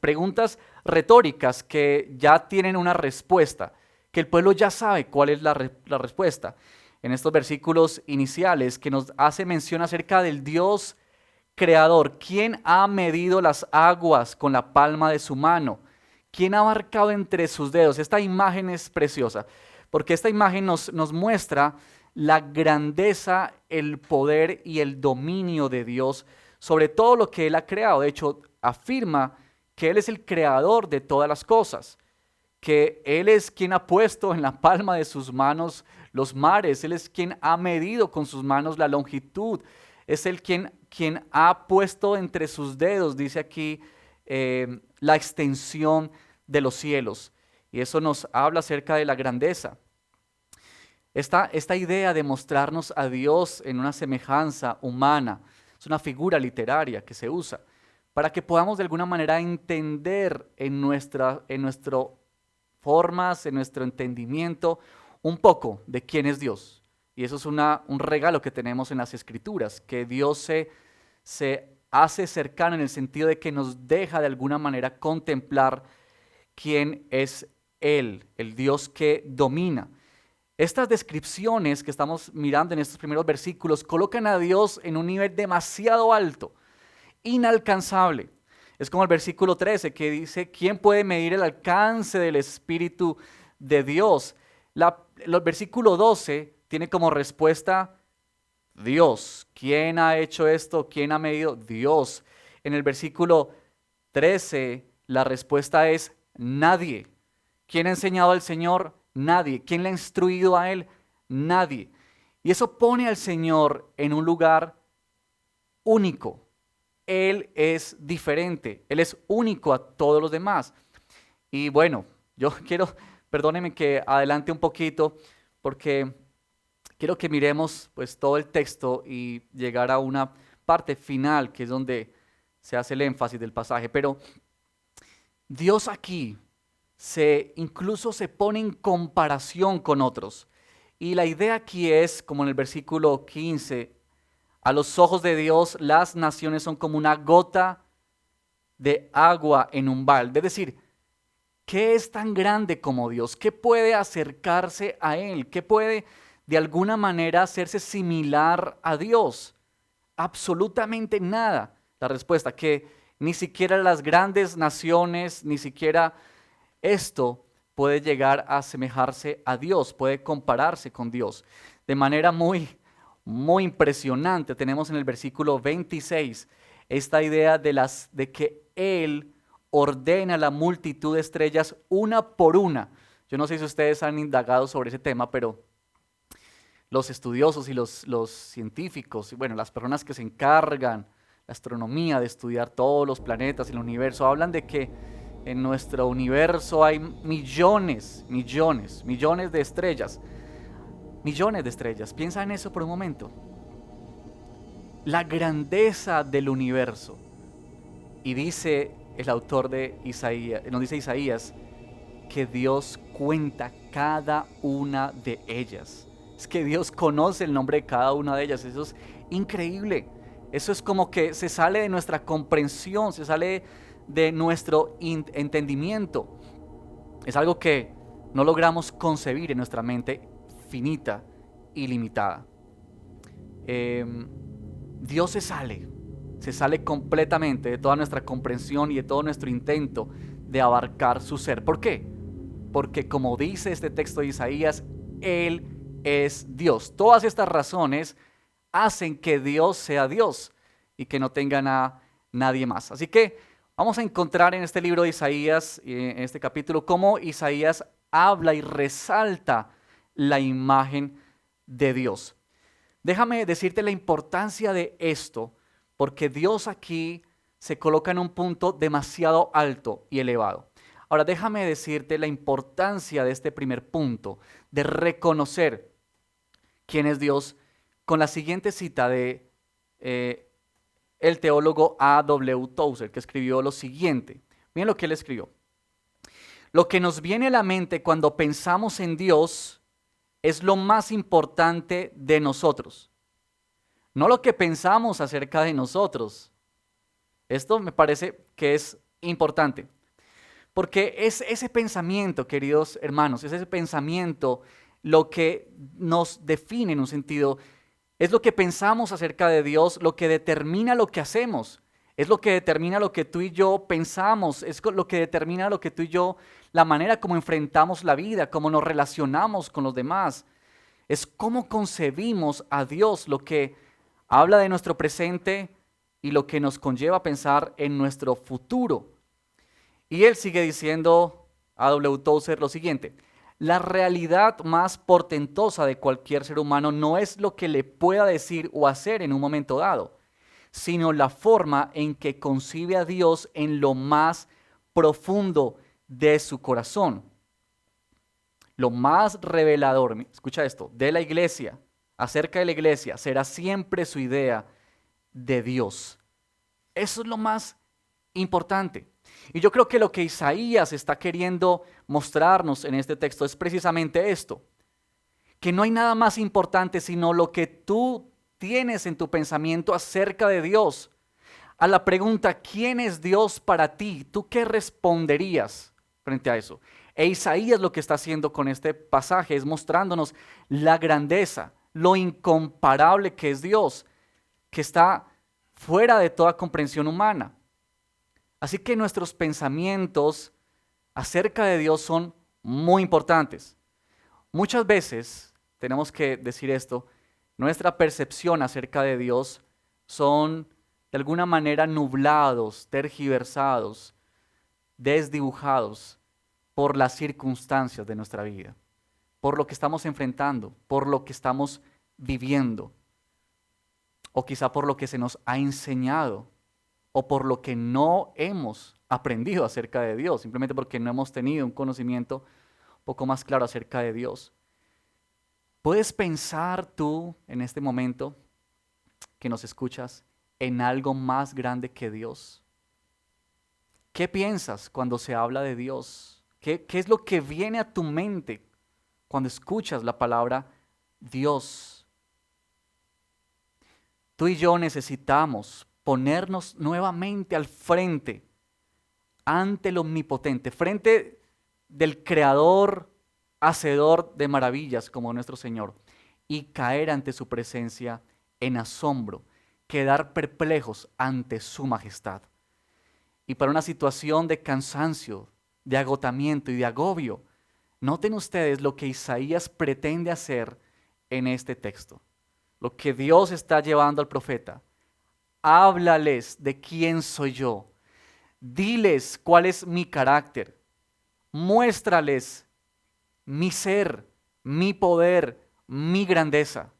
retóricas que ya tienen una respuesta, que el pueblo ya sabe cuál es la respuesta. En estos versículos iniciales que nos hace mención acerca del Dios creador, ¿quién ha medido las aguas con la palma de su mano? ¿Quién ha marcado entre sus dedos? Esta imagen es preciosa, porque esta imagen nos muestra la grandeza, el poder y el dominio de Dios sobre todo lo que Él ha creado. De hecho, afirma que Él es el creador de todas las cosas, que Él es quien ha puesto en la palma de sus manos los mares, Él es quien ha medido con sus manos la longitud, es Él quien ha puesto entre sus dedos, dice aquí, la extensión de los cielos. Y eso nos habla acerca de la grandeza. Esta idea de mostrarnos a Dios en una semejanza humana, es una figura literaria que se usa para que podamos de alguna manera entender en nuestras formas, en nuestro entendimiento, un poco de quién es Dios. Y eso es un regalo que tenemos en las Escrituras, que Dios se hace cercano en el sentido de que nos deja de alguna manera contemplar quién es Él, el Dios que domina. Estas descripciones que estamos mirando en estos primeros versículos colocan a Dios en un nivel demasiado alto, inalcanzable. Es como el versículo 13 que dice, ¿quién puede medir el alcance del Espíritu de Dios? El versículo 12 tiene como respuesta Dios. ¿Quién ha hecho esto? ¿Quién ha medido? Dios. En el versículo 13 la respuesta es nadie. ¿Quién ha enseñado al Señor? Nadie. ¿Quién le ha instruido a Él? Nadie. Y eso pone al Señor en un lugar único. Él es diferente. Él es único a todos los demás. Y bueno, yo perdónenme que adelante un poquito, porque quiero que miremos pues todo el texto y llegar a una parte final, que es donde se hace el énfasis del pasaje. Pero Dios aquí incluso se pone en comparación con otros. Y la idea aquí es, como en el versículo 15, a los ojos de Dios las naciones son como una gota de agua en un balde. Es decir, ¿qué es tan grande como Dios? ¿Qué puede acercarse a Él? ¿Qué puede de alguna manera hacerse similar a Dios? Absolutamente nada. La respuesta, que ni siquiera las grandes naciones, ni siquiera esto puede llegar a asemejarse a Dios, puede compararse con Dios. De manera muy impresionante tenemos en el versículo 26 esta idea de que Él ordena la multitud de estrellas una por una. Yo no sé si ustedes han indagado sobre ese tema, pero los estudiosos y los científicos, y bueno, las personas que se encargan la astronomía de estudiar todos los planetas y el universo, hablan de que en nuestro universo hay millones de estrellas. Millones de estrellas. Piensa en eso por un momento. la grandeza del universo. Y dice el autor de Isaías, nos dice Isaías, que Dios cuenta cada una de ellas. Es que Dios conoce el nombre de cada una de ellas. Eso es increíble. Eso es como que se sale de nuestra comprensión, se sale de nuestro entendimiento. Es algo que no logramos concebir en nuestra mente finita y limitada. Dios se sale completamente de toda nuestra comprensión y de todo nuestro intento de abarcar su ser. ¿Por qué? Porque como dice este texto de Isaías, Él es Dios. Todas estas razones hacen que Dios sea Dios y que no tengan a nadie más. Así que vamos a encontrar en este libro de Isaías, en este capítulo, cómo Isaías habla y resalta la imagen de Dios. Déjame decirte la importancia de esto, porque Dios aquí se coloca en un punto demasiado alto y elevado. Ahora déjame decirte la importancia de este primer punto, de reconocer quién es Dios, con la siguiente cita de el teólogo A.W. Tozer, que escribió lo siguiente. Miren lo que él escribió. Lo que nos viene a la mente cuando pensamos en Dios es lo más importante de nosotros, no lo que pensamos acerca de nosotros. Esto me parece que es importante, porque es ese pensamiento, queridos hermanos, es ese pensamiento lo que nos define en un sentido. Es lo que pensamos acerca de Dios, lo que determina lo que hacemos. Es lo que determina lo que tú y yo pensamos, es lo que determina lo que tú y yo, la manera como enfrentamos la vida, cómo nos relacionamos con los demás. Es cómo concebimos a Dios, lo que habla de nuestro presente y lo que nos conlleva a pensar en nuestro futuro. Y él sigue diciendo, A.W. Tozer, lo siguiente: la realidad más portentosa de cualquier ser humano no es lo que le pueda decir o hacer en un momento dado, sino la forma en que concibe a Dios en lo más profundo de su corazón. Lo más revelador, escucha esto, de la iglesia, acerca de la iglesia, será siempre su idea de Dios. Eso es lo más importante. Y yo creo que lo que Isaías está queriendo mostrarnos en este texto es precisamente esto, que no hay nada más importante sino lo que tú tienes en tu pensamiento acerca de Dios. A la pregunta, ¿quién es Dios para ti? ¿Tú qué responderías frente a eso? E Isaías lo que está haciendo con este pasaje es mostrándonos la grandeza, lo incomparable que es Dios, que está fuera de toda comprensión humana. Así que nuestros pensamientos acerca de Dios son muy importantes. Muchas veces, tenemos que decir esto, nuestra percepción acerca de Dios son de alguna manera nublados, tergiversados, desdibujados por las circunstancias de nuestra vida, por lo que estamos enfrentando, por lo que estamos viviendo, o quizá por lo que se nos ha enseñado, o por lo que no hemos aprendido acerca de Dios, simplemente porque no hemos tenido un conocimiento un poco más claro acerca de Dios. ¿Puedes pensar tú en este momento que nos escuchas en algo más grande que Dios? ¿Qué piensas cuando se habla de Dios? ¿Qué es lo que viene a tu mente cuando escuchas la palabra Dios? Tú y yo necesitamos ponernos nuevamente al frente, ante el Omnipotente, frente del Creador, Hacedor de maravillas como nuestro Señor, y caer ante su presencia en asombro, quedar perplejos ante su majestad. Y para una situación de cansancio, de agotamiento y de agobio, noten ustedes lo que Isaías pretende hacer en este texto, lo que Dios está llevando al profeta. Háblales de quién soy yo, diles cuál es mi carácter, muéstrales mi ser, mi poder, mi grandeza.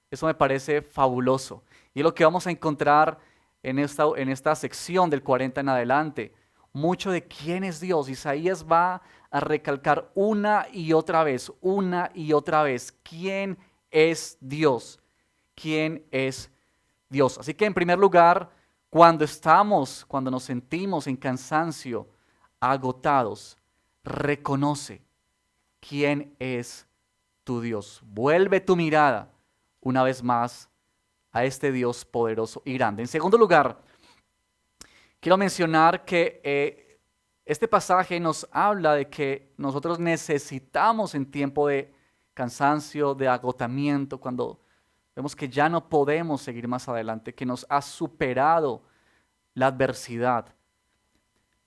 Eso me parece fabuloso. Y es lo que vamos a encontrar en esta sección del 40 en adelante. Mucho de quién es Dios. Isaías va a recalcar una y otra vez, quién es Dios, quién es Dios. Así que en primer lugar, cuando nos sentimos en cansancio, agotados, reconoce quién es tu Dios. Vuelve tu mirada una vez más a este Dios poderoso y grande. En segundo lugar, quiero mencionar que este pasaje nos habla de que nosotros necesitamos en tiempo de cansancio, de agotamiento, cuando vemos que ya no podemos seguir más adelante, que nos ha superado la adversidad,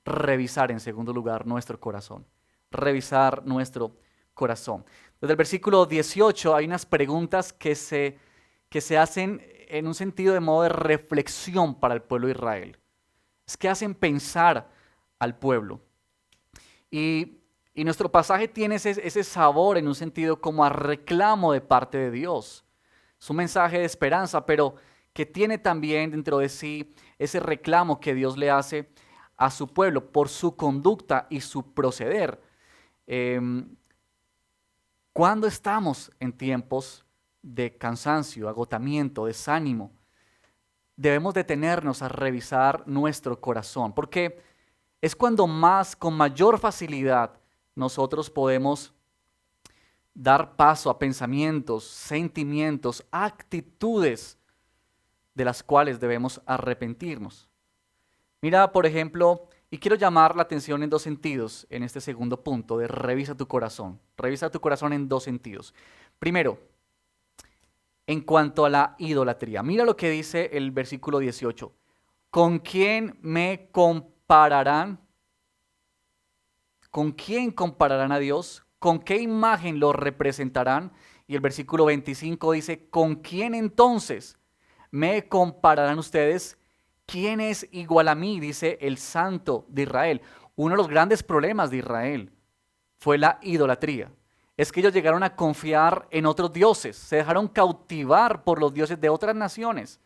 revisar en segundo lugar nuestro corazón. Revisar nuestro corazón. Desde el versículo 18 hay unas preguntas que se hacen en un sentido de modo de reflexión para el pueblo de Israel. Es que hacen pensar al pueblo. Y nuestro pasaje tiene ese sabor en un sentido como a reclamo de parte de Dios. Es un mensaje de esperanza, pero que tiene también dentro de sí ese reclamo que Dios le hace a su pueblo por su conducta y su proceder. Cuando estamos en tiempos de cansancio, agotamiento, desánimo, debemos detenernos a revisar nuestro corazón, porque es cuando con mayor facilidad, nosotros podemos dar paso a pensamientos, sentimientos, actitudes de las cuales debemos arrepentirnos. Mira, por ejemplo, y quiero llamar la atención en dos sentidos en este segundo punto de revisa tu corazón. Revisa tu corazón en dos sentidos. Primero, en cuanto a la idolatría. Mira lo que dice el versículo 18. ¿Con quién me compararán? ¿Con quién compararán a Dios? ¿Con qué imagen lo representarán? Y el versículo 25 dice, ¿con quién entonces me compararán ustedes? ¿Quién es igual a mí? Dice el Santo de Israel. Uno de los grandes problemas de Israel fue la idolatría. Es que ellos llegaron a confiar en otros dioses, se dejaron cautivar por los dioses de otras naciones.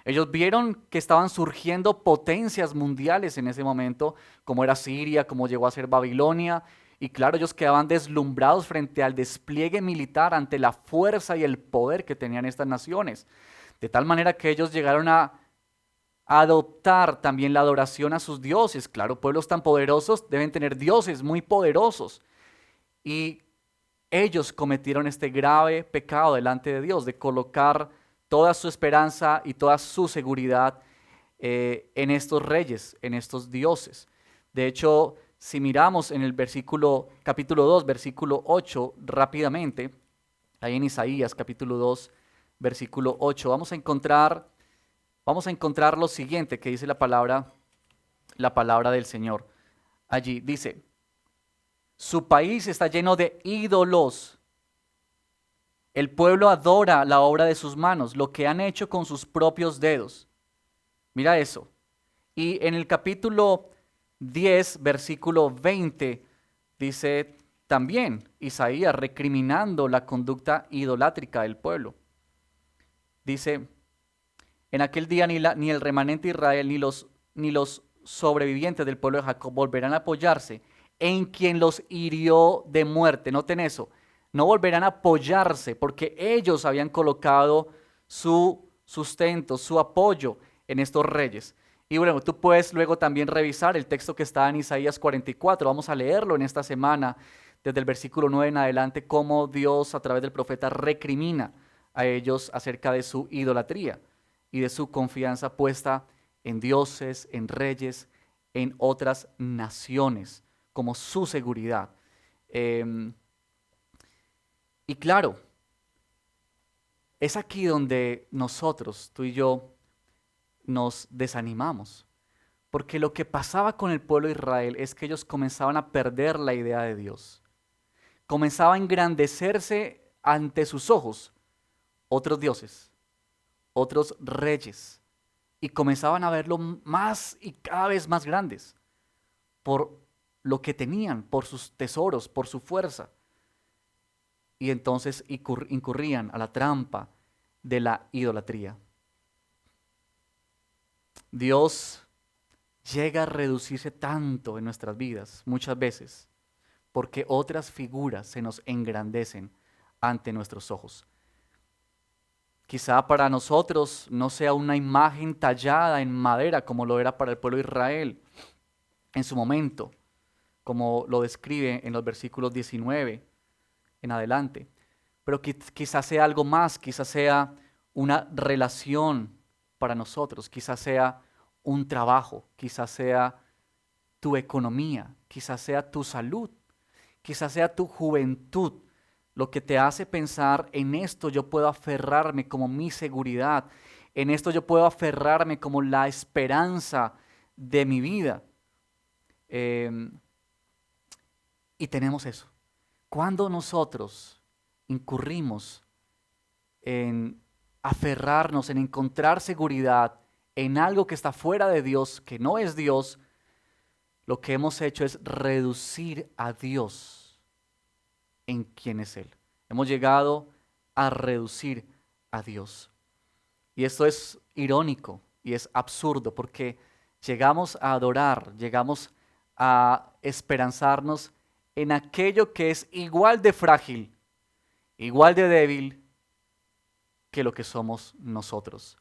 Ellos vieron que estaban surgiendo potencias mundiales en ese momento, como era Siria, como llegó a ser Babilonia, y claro, ellos quedaban deslumbrados frente al despliegue militar, ante la fuerza y el poder que tenían estas naciones. De tal manera que ellos llegaron a adoptar también la adoración a sus dioses. Claro, pueblos tan poderosos deben tener dioses muy poderosos. Y ellos cometieron este grave pecado delante de Dios, de colocar toda su esperanza y toda su seguridad en estos reyes, en estos dioses. De hecho, si miramos en el capítulo 2, versículo 8, rápidamente, ahí en Isaías, capítulo 2, versículo 8, vamos a encontrar lo siguiente que dice la palabra del Señor. Allí dice, su país está lleno de ídolos. El pueblo adora la obra de sus manos, lo que han hecho con sus propios dedos. Mira eso. Y en el capítulo 10, versículo 20, dice también Isaías recriminando la conducta idolátrica del pueblo. Dice, en aquel día ni el remanente de Israel ni los sobrevivientes del pueblo de Jacob volverán a apoyarse en quien los hirió de muerte. Noten eso. No volverán a apoyarse porque ellos habían colocado su sustento, su apoyo en estos reyes. Y bueno, tú puedes luego también revisar el texto que está en Isaías 44. Vamos a leerlo en esta semana, desde el versículo 9 en adelante, cómo Dios a través del profeta recrimina a ellos acerca de su idolatría y de su confianza puesta en dioses, en reyes, en otras naciones, como su seguridad. Y claro, es aquí donde nosotros, tú y yo, nos desanimamos. Porque lo que pasaba con el pueblo de Israel es que ellos comenzaban a perder la idea de Dios. Comenzaba a engrandecerse ante sus ojos otros dioses, otros reyes, y comenzaban a verlo más y cada vez más grandes por lo que tenían, por sus tesoros, por su fuerza. Y entonces incurrían a la trampa de la idolatría. Dios llega a reducirse tanto en nuestras vidas, muchas veces, porque otras figuras se nos engrandecen ante nuestros ojos. Quizá para nosotros no sea una imagen tallada en madera como lo era para el pueblo de Israel en su momento, como lo describe en los versículos 19 en adelante. Pero quizás sea algo más, quizás sea una relación para nosotros, quizás sea un trabajo, quizás sea tu economía, quizás sea tu salud, quizás sea tu juventud, lo que te hace pensar: en esto yo puedo aferrarme como mi seguridad, en esto yo puedo aferrarme como la esperanza de mi vida. Y tenemos eso. Cuando nosotros incurrimos en aferrarnos, en encontrar seguridad en algo que está fuera de Dios, que no es Dios, lo que hemos hecho es reducir a Dios en quién es Él. Hemos llegado a reducir a Dios. Y esto es irónico y es absurdo, porque llegamos a adorar, llegamos a esperanzarnos en aquello que es igual de frágil, igual de débil que lo que somos nosotros.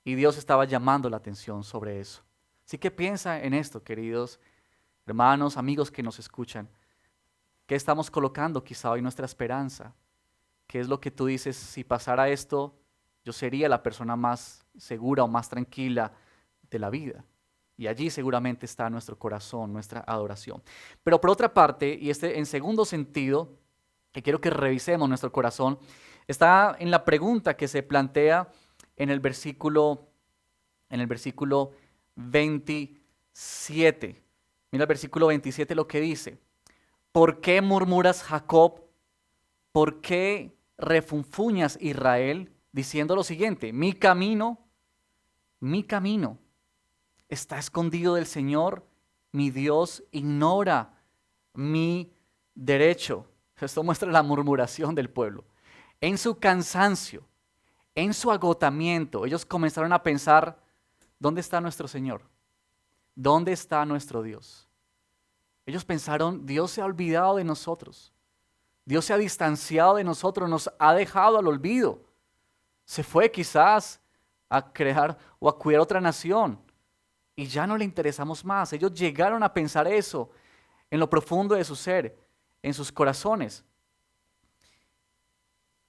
Y Dios estaba llamando la atención sobre eso. Así que piensa en esto, queridos hermanos, amigos que nos escuchan. ¿Qué estamos colocando quizá hoy nuestra esperanza? ¿Qué es lo que tú dices: si pasara esto, yo sería la persona más segura o más tranquila de la vida? Y allí seguramente está nuestro corazón, nuestra adoración. Pero por otra parte, y en segundo sentido, que quiero que revisemos nuestro corazón, está en la pregunta que se plantea en el versículo 27. Mira el versículo 27 lo que dice: ¿por qué murmuras, Jacob? ¿Por qué refunfuñas, Israel? Diciendo lo siguiente: mi camino está escondido del Señor, mi Dios ignora mi derecho. Esto muestra la murmuración del pueblo. En su cansancio, en su agotamiento, ellos comenzaron a pensar: ¿dónde está nuestro Señor? ¿Dónde está nuestro Dios? Ellos pensaron: Dios se ha olvidado de nosotros. Dios se ha distanciado de nosotros, nos ha dejado al olvido. Se fue quizás a crear o a cuidar otra nación y ya no le interesamos más. Ellos llegaron a pensar eso en lo profundo de su ser, en sus corazones.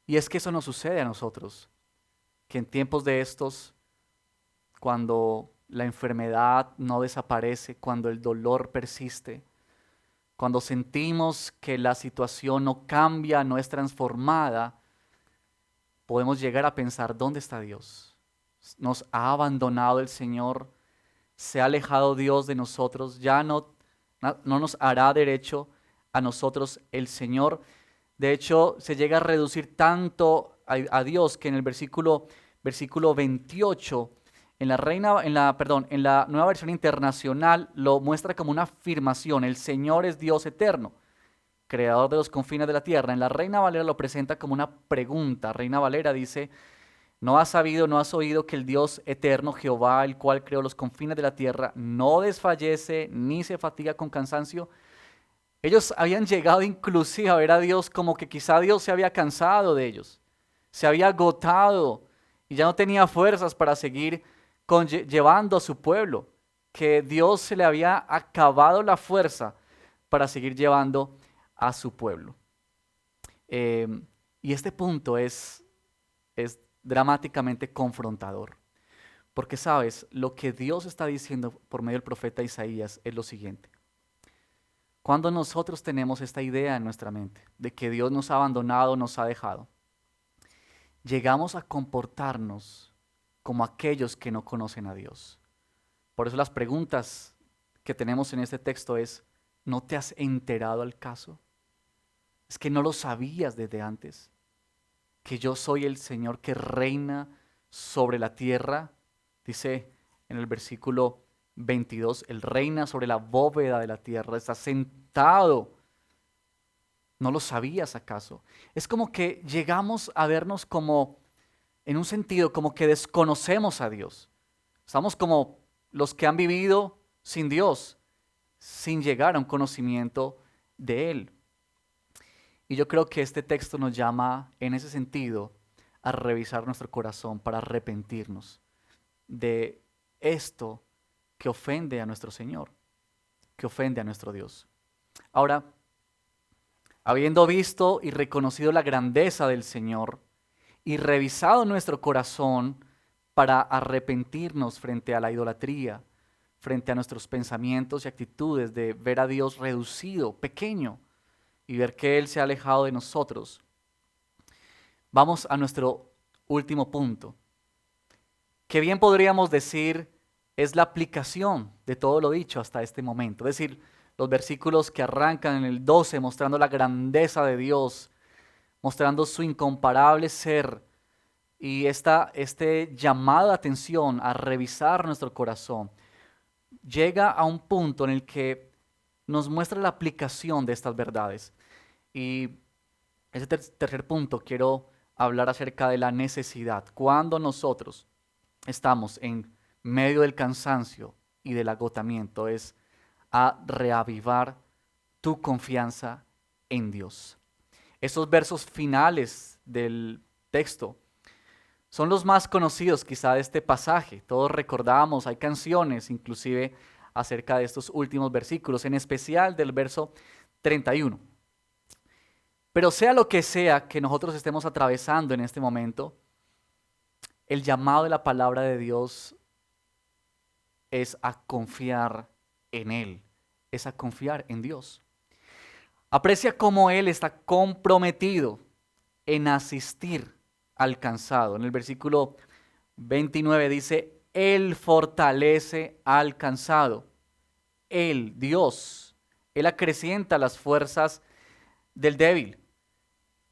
Y es que eso nos sucede a nosotros, que en tiempos de estos, cuando la enfermedad no desaparece, cuando el dolor persiste, cuando sentimos que la situación no cambia, no es transformada, podemos llegar a pensar: ¿dónde está Dios? Nos ha abandonado el Señor, se ha alejado Dios de nosotros, ya no nos hará derecho a nosotros el Señor. De hecho, se llega a reducir tanto a Dios que en el versículo 28, en la Nueva Versión Internacional lo muestra como una afirmación: el Señor es Dios eterno, creador de los confines de la tierra. En la Reina Valera lo presenta como una pregunta. Reina Valera dice: ¿no has sabido, no has oído que el Dios eterno, Jehová, el cual creó los confines de la tierra, no desfallece ni se fatiga con cansancio? Ellos habían llegado inclusive a ver a Dios como que quizá Dios se había cansado de ellos, se había agotado y ya no tenía fuerzas para seguir llevando a su pueblo, que Dios se le había acabado la fuerza para seguir llevando a su pueblo. Y este punto es dramáticamente confrontador, porque sabes, lo que Dios está diciendo por medio del profeta Isaías es lo siguiente: cuando nosotros tenemos esta idea en nuestra mente de que Dios nos ha abandonado, nos ha dejado, llegamos a comportarnos como aquellos que no conocen a Dios. Por eso las preguntas que tenemos en este texto es: ¿no te has enterado al caso? ¿Es que no lo sabías desde antes? ¿Que yo soy el Señor que reina sobre la tierra? Dice en el versículo 22, Él reina sobre la bóveda de la tierra, está sentado. ¿No lo sabías acaso? Es como que llegamos a vernos como, en un sentido, como que desconocemos a Dios. Estamos como los que han vivido sin Dios, sin llegar a un conocimiento de Él. Y yo creo que este texto nos llama, en ese sentido, a revisar nuestro corazón para arrepentirnos de esto que ofende a nuestro Señor, que ofende a nuestro Dios. Ahora, habiendo visto y reconocido la grandeza del Señor y revisado nuestro corazón para arrepentirnos frente a la idolatría, frente a nuestros pensamientos y actitudes de ver a Dios reducido, pequeño, y ver que Él se ha alejado de nosotros, vamos a nuestro último punto, que bien podríamos decir es la aplicación de todo lo dicho hasta este momento. Es decir, los versículos que arrancan en el 12 mostrando la grandeza de Dios, mostrando su incomparable ser y este llamado de atención a revisar nuestro corazón, llega a un punto en el que nos muestra la aplicación de estas verdades. Y ese tercer punto quiero hablar acerca de la necesidad. Cuando nosotros estamos en medio del cansancio y del agotamiento, es a reavivar tu confianza en Dios. Estos versos finales del texto son los más conocidos quizá de este pasaje. Todos recordamos, hay canciones inclusive acerca de estos últimos versículos, en especial del verso 31. Pero sea lo que sea que nosotros estemos atravesando en este momento, el llamado de la palabra de Dios es a confiar en Él, es a confiar en Dios. Aprecia cómo Él está comprometido en asistir al cansado. En el versículo 29 dice, Él fortalece al cansado. Él, Dios, Él acrecienta las fuerzas del débil.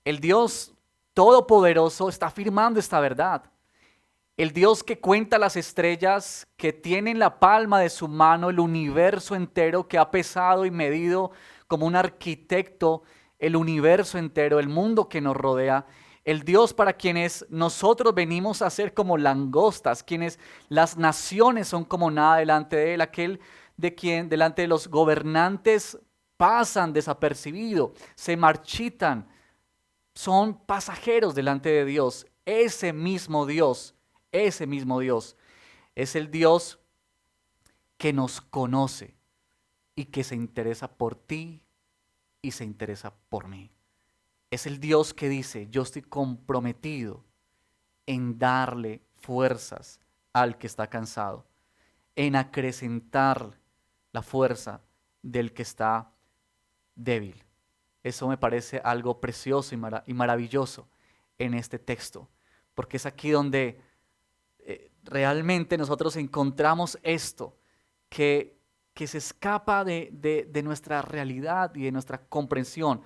El Dios Todopoderoso está afirmando esta verdad. El Dios que cuenta las estrellas, que tiene en la palma de su mano el universo entero, que ha pesado y medido como un arquitecto el universo entero, el mundo que nos rodea. El Dios para quienes nosotros venimos a ser como langostas, quienes las naciones son como nada delante de Él, aquel de quien delante de los gobernantes pasan desapercibidos, se marchitan, son pasajeros delante de Dios. Ese mismo Dios es el Dios que nos conoce y que se interesa por ti y se interesa por mí. Es el Dios que dice, yo estoy comprometido en darle fuerzas al que está cansado, en acrecentar la fuerza del que está débil. Eso me parece algo precioso y maravilloso en este texto, porque es aquí donde realmente nosotros encontramos esto que se escapa de nuestra realidad y de nuestra comprensión,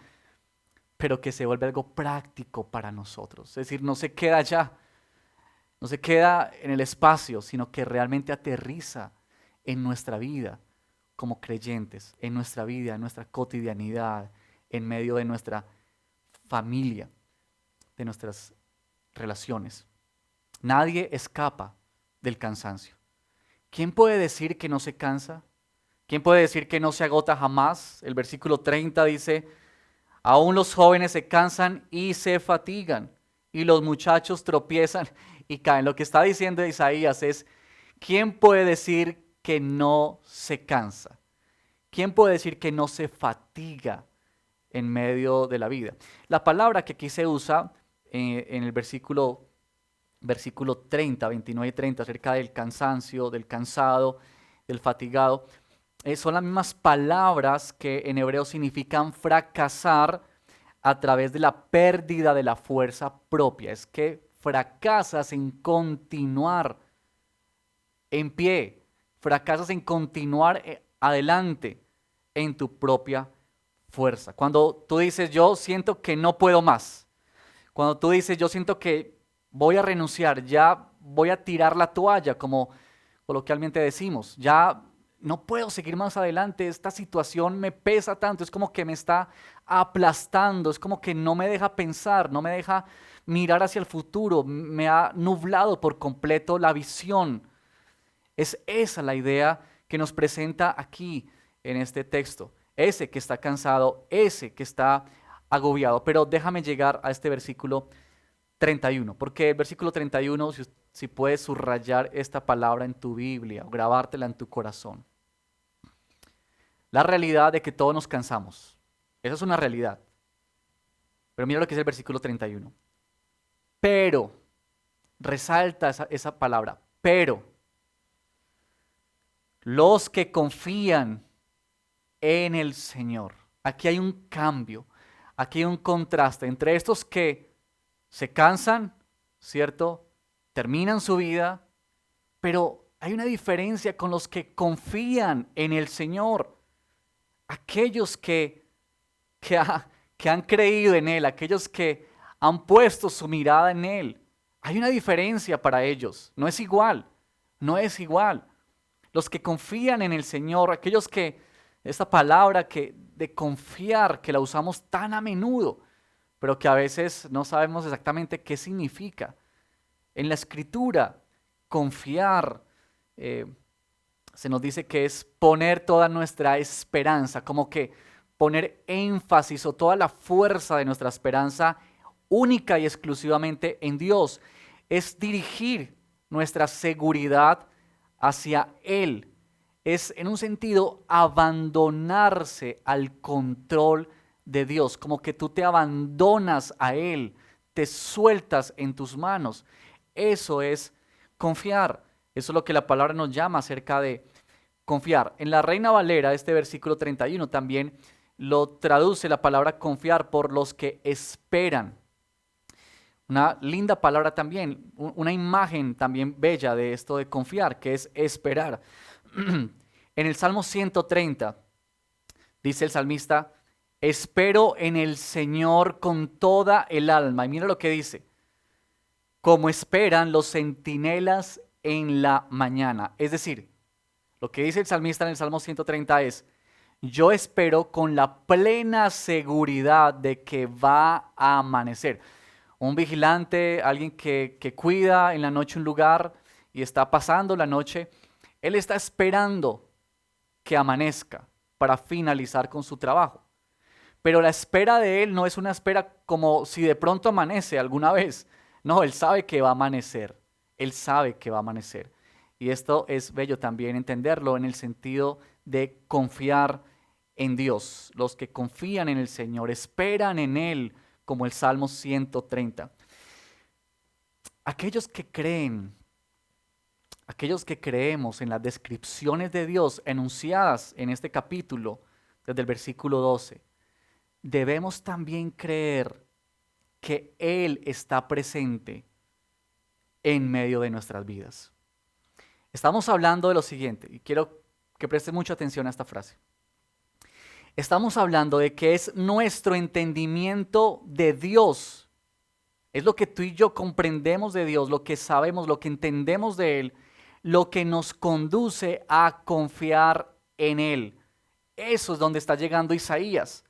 pero que se vuelve algo práctico para nosotros. Es decir, no se queda allá, no se queda en el espacio, sino que realmente aterriza en nuestra vida como creyentes, en nuestra vida, en nuestra cotidianidad, en medio de nuestra familia, de nuestras relaciones. Nadie escapa del cansancio. ¿Quién puede decir que no se cansa? ¿Quién puede decir que no se agota jamás? El versículo 30 dice, aún los jóvenes se cansan y se fatigan, y los muchachos tropiezan y caen. Lo que está diciendo Isaías es, ¿quién puede decir que no se cansa? ¿Quién puede decir que no se fatiga en medio de la vida? La palabra que aquí se usa en el versículo 30, 29 y 30, acerca del cansancio, del cansado, del fatigado, son las mismas palabras que en hebreo significan fracasar a través de la pérdida de la fuerza propia. Es que fracasas en continuar en pie, fracasas en continuar adelante en tu propia fuerza. Cuando tú dices, yo siento que no puedo más, cuando tú dices, yo siento que voy a renunciar, ya voy a tirar la toalla, como coloquialmente decimos, ya no puedo seguir más adelante, esta situación me pesa tanto, es como que me está aplastando, es como que no me deja pensar, no me deja mirar hacia el futuro, me ha nublado por completo la visión. Es esa la idea que nos presenta aquí en este texto, ese que está cansado, ese que está agobiado. Pero déjame llegar a este versículo 31, porque el versículo 31, si puedes subrayar esta palabra en tu Biblia o grabártela en tu corazón. La realidad de que todos nos cansamos. Esa es una realidad. Pero mira lo que es el versículo 31. Pero, resalta esa palabra, pero los que confían en el Señor. Aquí hay un cambio, aquí hay un contraste entre estos que se cansan, ¿cierto? Terminan su vida, pero hay una diferencia con los que confían en el Señor. Aquellos que han creído en Él, aquellos que han puesto su mirada en Él. Hay una diferencia para ellos, no es igual, no es igual. Los que confían en el Señor, aquellos que, esta palabra de confiar, que la usamos tan a menudo, pero que a veces no sabemos exactamente qué significa. En la Escritura, confiar, se nos dice que es poner toda nuestra esperanza, como que poner énfasis o toda la fuerza de nuestra esperanza única y exclusivamente en Dios. Es dirigir nuestra seguridad hacia Él. Es en un sentido abandonarse al control de Dios, como que tú te abandonas a Él, te sueltas en tus manos. Eso es confiar. Eso es lo que la palabra nos llama acerca de confiar. En la Reina Valera, este versículo 31 también lo traduce la palabra confiar por los que esperan. Una linda palabra también, una imagen también bella de esto de confiar, que es esperar. En el Salmo 130 dice el salmista: espero en el Señor con toda el alma. Y mira lo que dice: como esperan los centinelas en la mañana. Es decir, lo que dice el salmista en el Salmo 130 es: yo espero con la plena seguridad de que va a amanecer. Un vigilante, alguien que cuida en la noche un lugar y está pasando la noche, él está esperando que amanezca para finalizar con su trabajo. Pero la espera de él no es una espera como si de pronto amanece alguna vez. No, él sabe que va a amanecer. Él sabe que va a amanecer. Y esto es bello también entenderlo en el sentido de confiar en Dios. Los que confían en el Señor, esperan en Él, como el Salmo 130. Aquellos que creen, aquellos que creemos en las descripciones de Dios enunciadas en este capítulo, desde el versículo 12, debemos también creer que Él está presente en medio de nuestras vidas. Estamos hablando de lo siguiente, y quiero que preste mucha atención a esta frase. Estamos hablando de que es nuestro entendimiento de Dios, es lo que tú y yo comprendemos de Dios, lo que sabemos, lo que entendemos de Él, lo que nos conduce a confiar en Él. Eso es donde está llegando Isaías.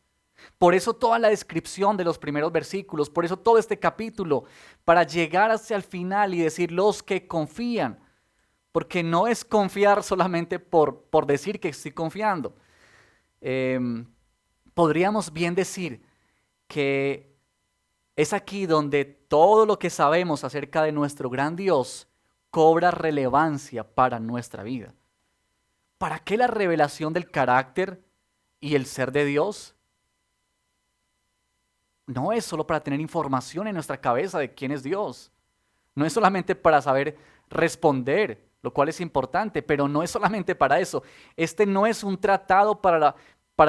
Por eso toda la descripción de los primeros versículos, por eso todo este capítulo, para llegar hacia el final y decir los que confían, porque no es confiar solamente por decir que estoy confiando. Podríamos bien decir que es aquí donde todo lo que sabemos acerca de nuestro gran Dios cobra relevancia para nuestra vida. ¿Para qué la revelación del carácter y el ser de Dios? No es solo para tener información en nuestra cabeza de quién es Dios. No es solamente para saber responder, lo cual es importante, pero no es solamente para eso. Este no es un tratado para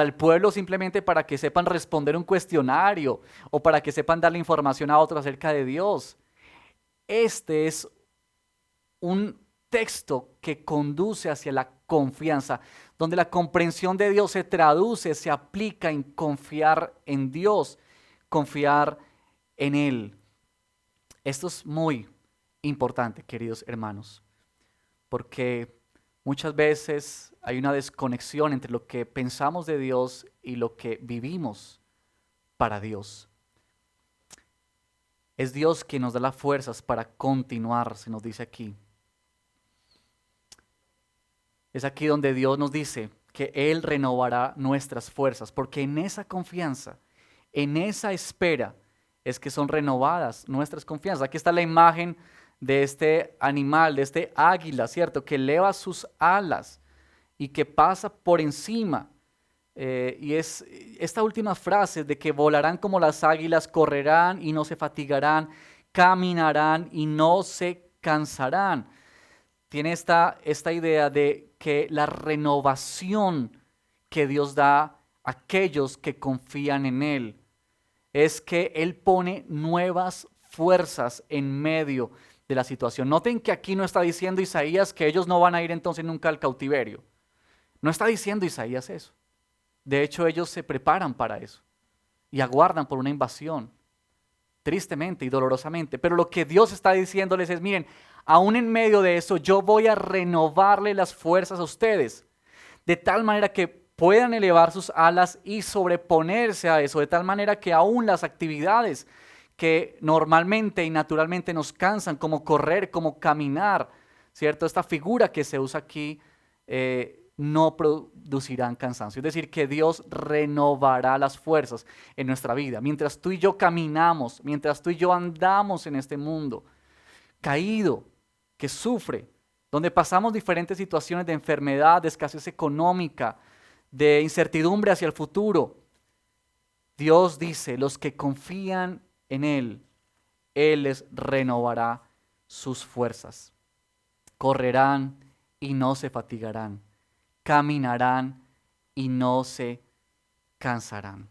el pueblo simplemente para que sepan responder un cuestionario o para que sepan darle información a otros acerca de Dios. Este es un texto que conduce hacia la confianza, donde la comprensión de Dios se traduce, se aplica en confiar en Dios, confiar en Él. Esto es muy importante, queridos hermanos, porque muchas veces hay una desconexión entre lo que pensamos de Dios y lo que vivimos para Dios. Es Dios quien nos da las fuerzas para continuar, se nos dice aquí. Es aquí donde Dios nos dice que Él renovará nuestras fuerzas, porque en esa confianza, en esa espera, es que son renovadas nuestras confianzas. Aquí está la imagen de este animal, de este águila, ¿cierto? Que eleva sus alas y que pasa por encima. Y es esta última frase de que volarán como las águilas, correrán y no se fatigarán, caminarán y no se cansarán. Tiene esta idea de que la renovación que Dios da a aquellos que confían en Él es que Él pone nuevas fuerzas en medio de la situación. Noten que aquí no está diciendo Isaías que ellos no van a ir entonces nunca al cautiverio. No está diciendo Isaías eso. De hecho, ellos se preparan para eso y aguardan por una invasión, tristemente y dolorosamente. Pero lo que Dios está diciéndoles es, miren, aún en medio de eso, yo voy a renovarle las fuerzas a ustedes, de tal manera que puedan elevar sus alas y sobreponerse a eso, de tal manera que aún las actividades que normalmente y naturalmente nos cansan, como correr, como caminar, ¿cierto? Esta figura que se usa aquí no producirán cansancio. Es decir, que Dios renovará las fuerzas en nuestra vida. Mientras tú y yo caminamos, mientras tú y yo andamos en este mundo caído, que sufre, donde pasamos diferentes situaciones de enfermedad, de escasez económica, de incertidumbre hacia el futuro, Dios dice, los que confían en Él les renovará sus fuerzas. Correrán y no se fatigarán. Caminarán y no se cansarán.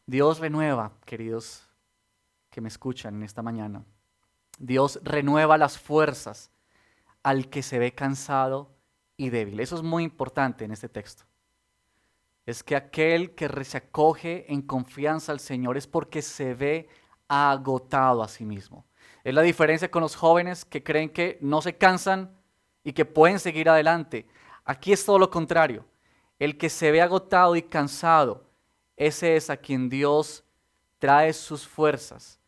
Dios renueva, queridos que me escuchan en esta mañana. Dios renueva las fuerzas al que se ve cansado y débil. Eso es muy importante en este texto. Es que aquel que se acoge en confianza al Señor es porque se ve agotado a sí mismo. Es la diferencia con los jóvenes que creen que no se cansan y que pueden seguir adelante. Aquí es todo lo contrario. El que se ve agotado y cansado, ese es a quien Dios trae sus fuerzas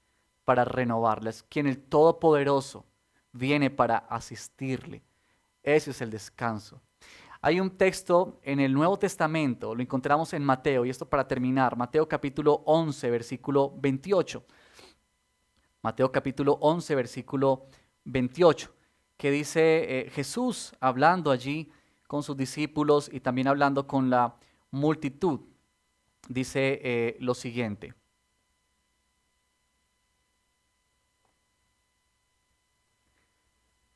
para renovarlas, quien el Todopoderoso viene para asistirle. Ese es el descanso. Hay un texto en el Nuevo Testamento, lo encontramos en Mateo, y esto para terminar, Mateo capítulo 11, versículo 28. Mateo capítulo 11, versículo 28, que dice Jesús hablando allí con sus discípulos y también hablando con la multitud. Dice lo siguiente.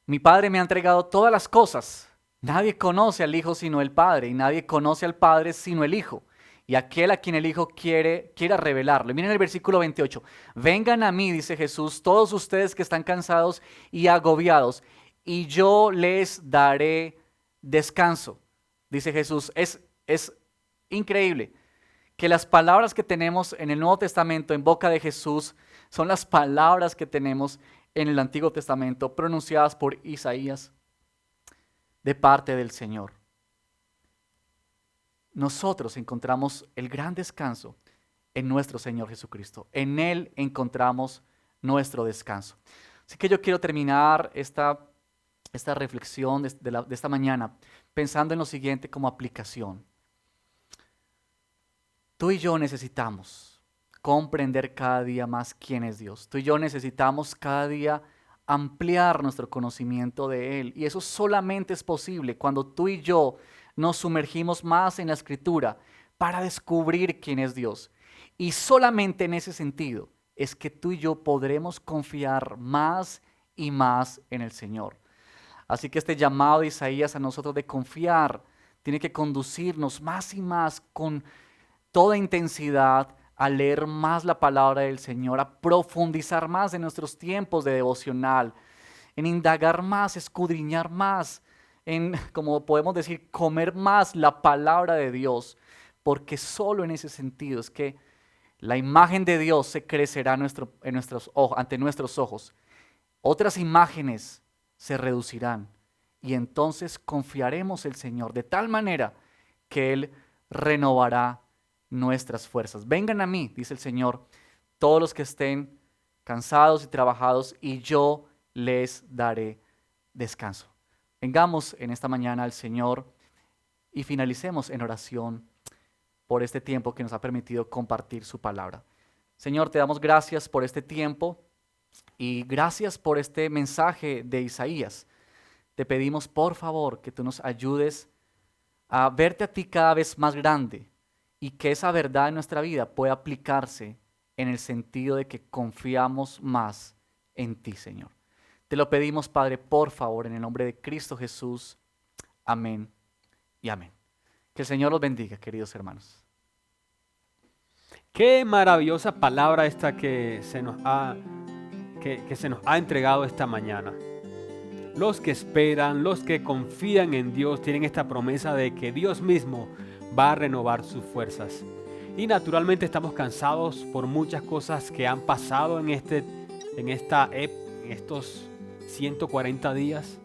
Mi Padre me ha entregado todas las cosas. Nadie conoce al Hijo sino el Padre, y nadie conoce al Padre sino el Hijo, y aquel a quien el Hijo quiera revelarlo. Miren el versículo 28. Vengan a mí, dice Jesús, todos ustedes que están cansados y agobiados, y yo les daré descanso. Dice Jesús, es increíble que las palabras que tenemos en el Nuevo Testamento en boca de Jesús son las palabras que tenemos en el Antiguo Testamento pronunciadas por Isaías de parte del Señor. Nosotros encontramos el gran descanso en nuestro Señor Jesucristo. En Él encontramos nuestro descanso. Así que yo quiero terminar esta reflexión de esta mañana pensando en lo siguiente como aplicación. Tú y yo necesitamos comprender cada día más quién es Dios. Tú y yo necesitamos cada día ampliar nuestro conocimiento de Él. Y eso solamente es posible cuando tú y yo nos sumergimos más en la Escritura para descubrir quién es Dios. Y solamente en ese sentido es que tú y yo podremos confiar más y más en el Señor. Así que este llamado de Isaías a nosotros de confiar tiene que conducirnos más y más con toda intensidad a leer más la palabra del Señor, a profundizar más en nuestros tiempos de devocional, en indagar más, escudriñar más, en, como podemos decir, comer más la palabra de Dios, porque solo en ese sentido es que la imagen de Dios se crecerá ante nuestros ojos. Otras imágenes se reducirán y entonces confiaremos en el Señor de tal manera que Él renovará nuestras fuerzas. Vengan a mí, dice el Señor, todos los que estén cansados y trabajados, y yo les daré descanso. Vengamos en esta mañana al Señor y finalicemos en oración por este tiempo que nos ha permitido compartir su palabra. Señor, te damos gracias por este tiempo y gracias por este mensaje de Isaías. Te pedimos por favor que tú nos ayudes a verte a ti cada vez más grande y que esa verdad en nuestra vida pueda aplicarse en el sentido de que confiamos más en ti, Señor. Te lo pedimos, Padre, por favor, en el nombre de Cristo Jesús. Amén y amén. Que el Señor los bendiga, queridos hermanos. Qué maravillosa palabra esta que se nos ha entregado esta mañana. Los que esperan, los que confían en Dios tienen esta promesa de que Dios mismo va a renovar sus fuerzas. Y naturalmente estamos cansados por muchas cosas que han pasado en estos 140 días.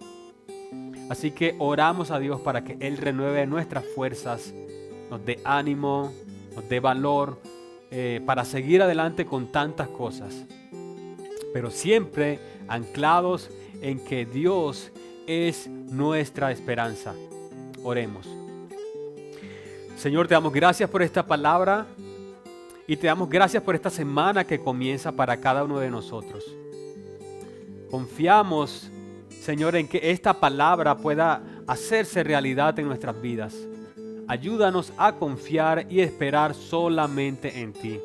Así que oramos a Dios para que Él renueve nuestras fuerzas, nos dé ánimo, nos dé valor para seguir adelante con tantas cosas. Pero siempre anclados en que Dios es nuestra esperanza. Oremos. Señor, te damos gracias por esta palabra y te damos gracias por esta semana que comienza para cada uno de nosotros. Confiamos, Señor, en que esta palabra pueda hacerse realidad en nuestras vidas. Ayúdanos a confiar y esperar solamente en ti.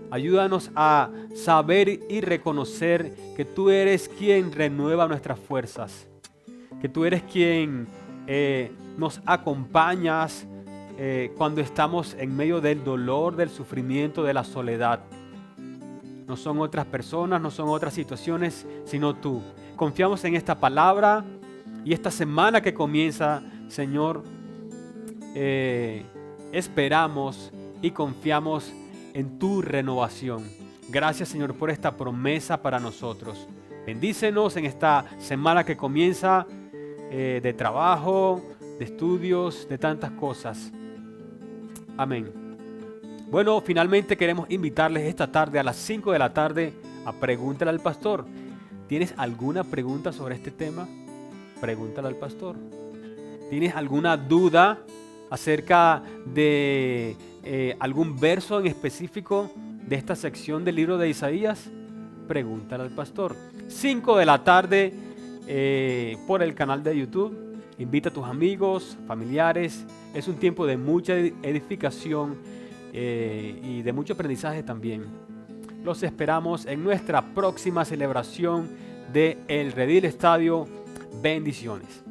Ayúdanos a saber y reconocer que tú eres quien renueva nuestras fuerzas, que tú eres quien nos acompañas cuando estamos en medio del dolor, del sufrimiento, de la soledad. No son otras personas, no son otras situaciones, sino tú. Confiamos en esta palabra y esta semana que comienza, Señor, esperamos y confiamos en tu renovación. Gracias, Señor, por esta promesa para nosotros. Bendícenos en esta semana que comienza de trabajo, de estudios, de tantas cosas. Amén. Bueno, finalmente queremos invitarles esta tarde a las 5 de la tarde a Pregúntale al Pastor. ¿Tienes alguna pregunta sobre este tema? Pregúntale al pastor. ¿Tienes alguna duda acerca de algún verso en específico de esta sección del libro de Isaías? Pregúntale al pastor. 5 de la tarde por el canal de YouTube. Invita a tus amigos, familiares. Es un tiempo de mucha edificación y de mucho aprendizaje también. Los esperamos en nuestra próxima celebración de El Redil Estadio. Bendiciones.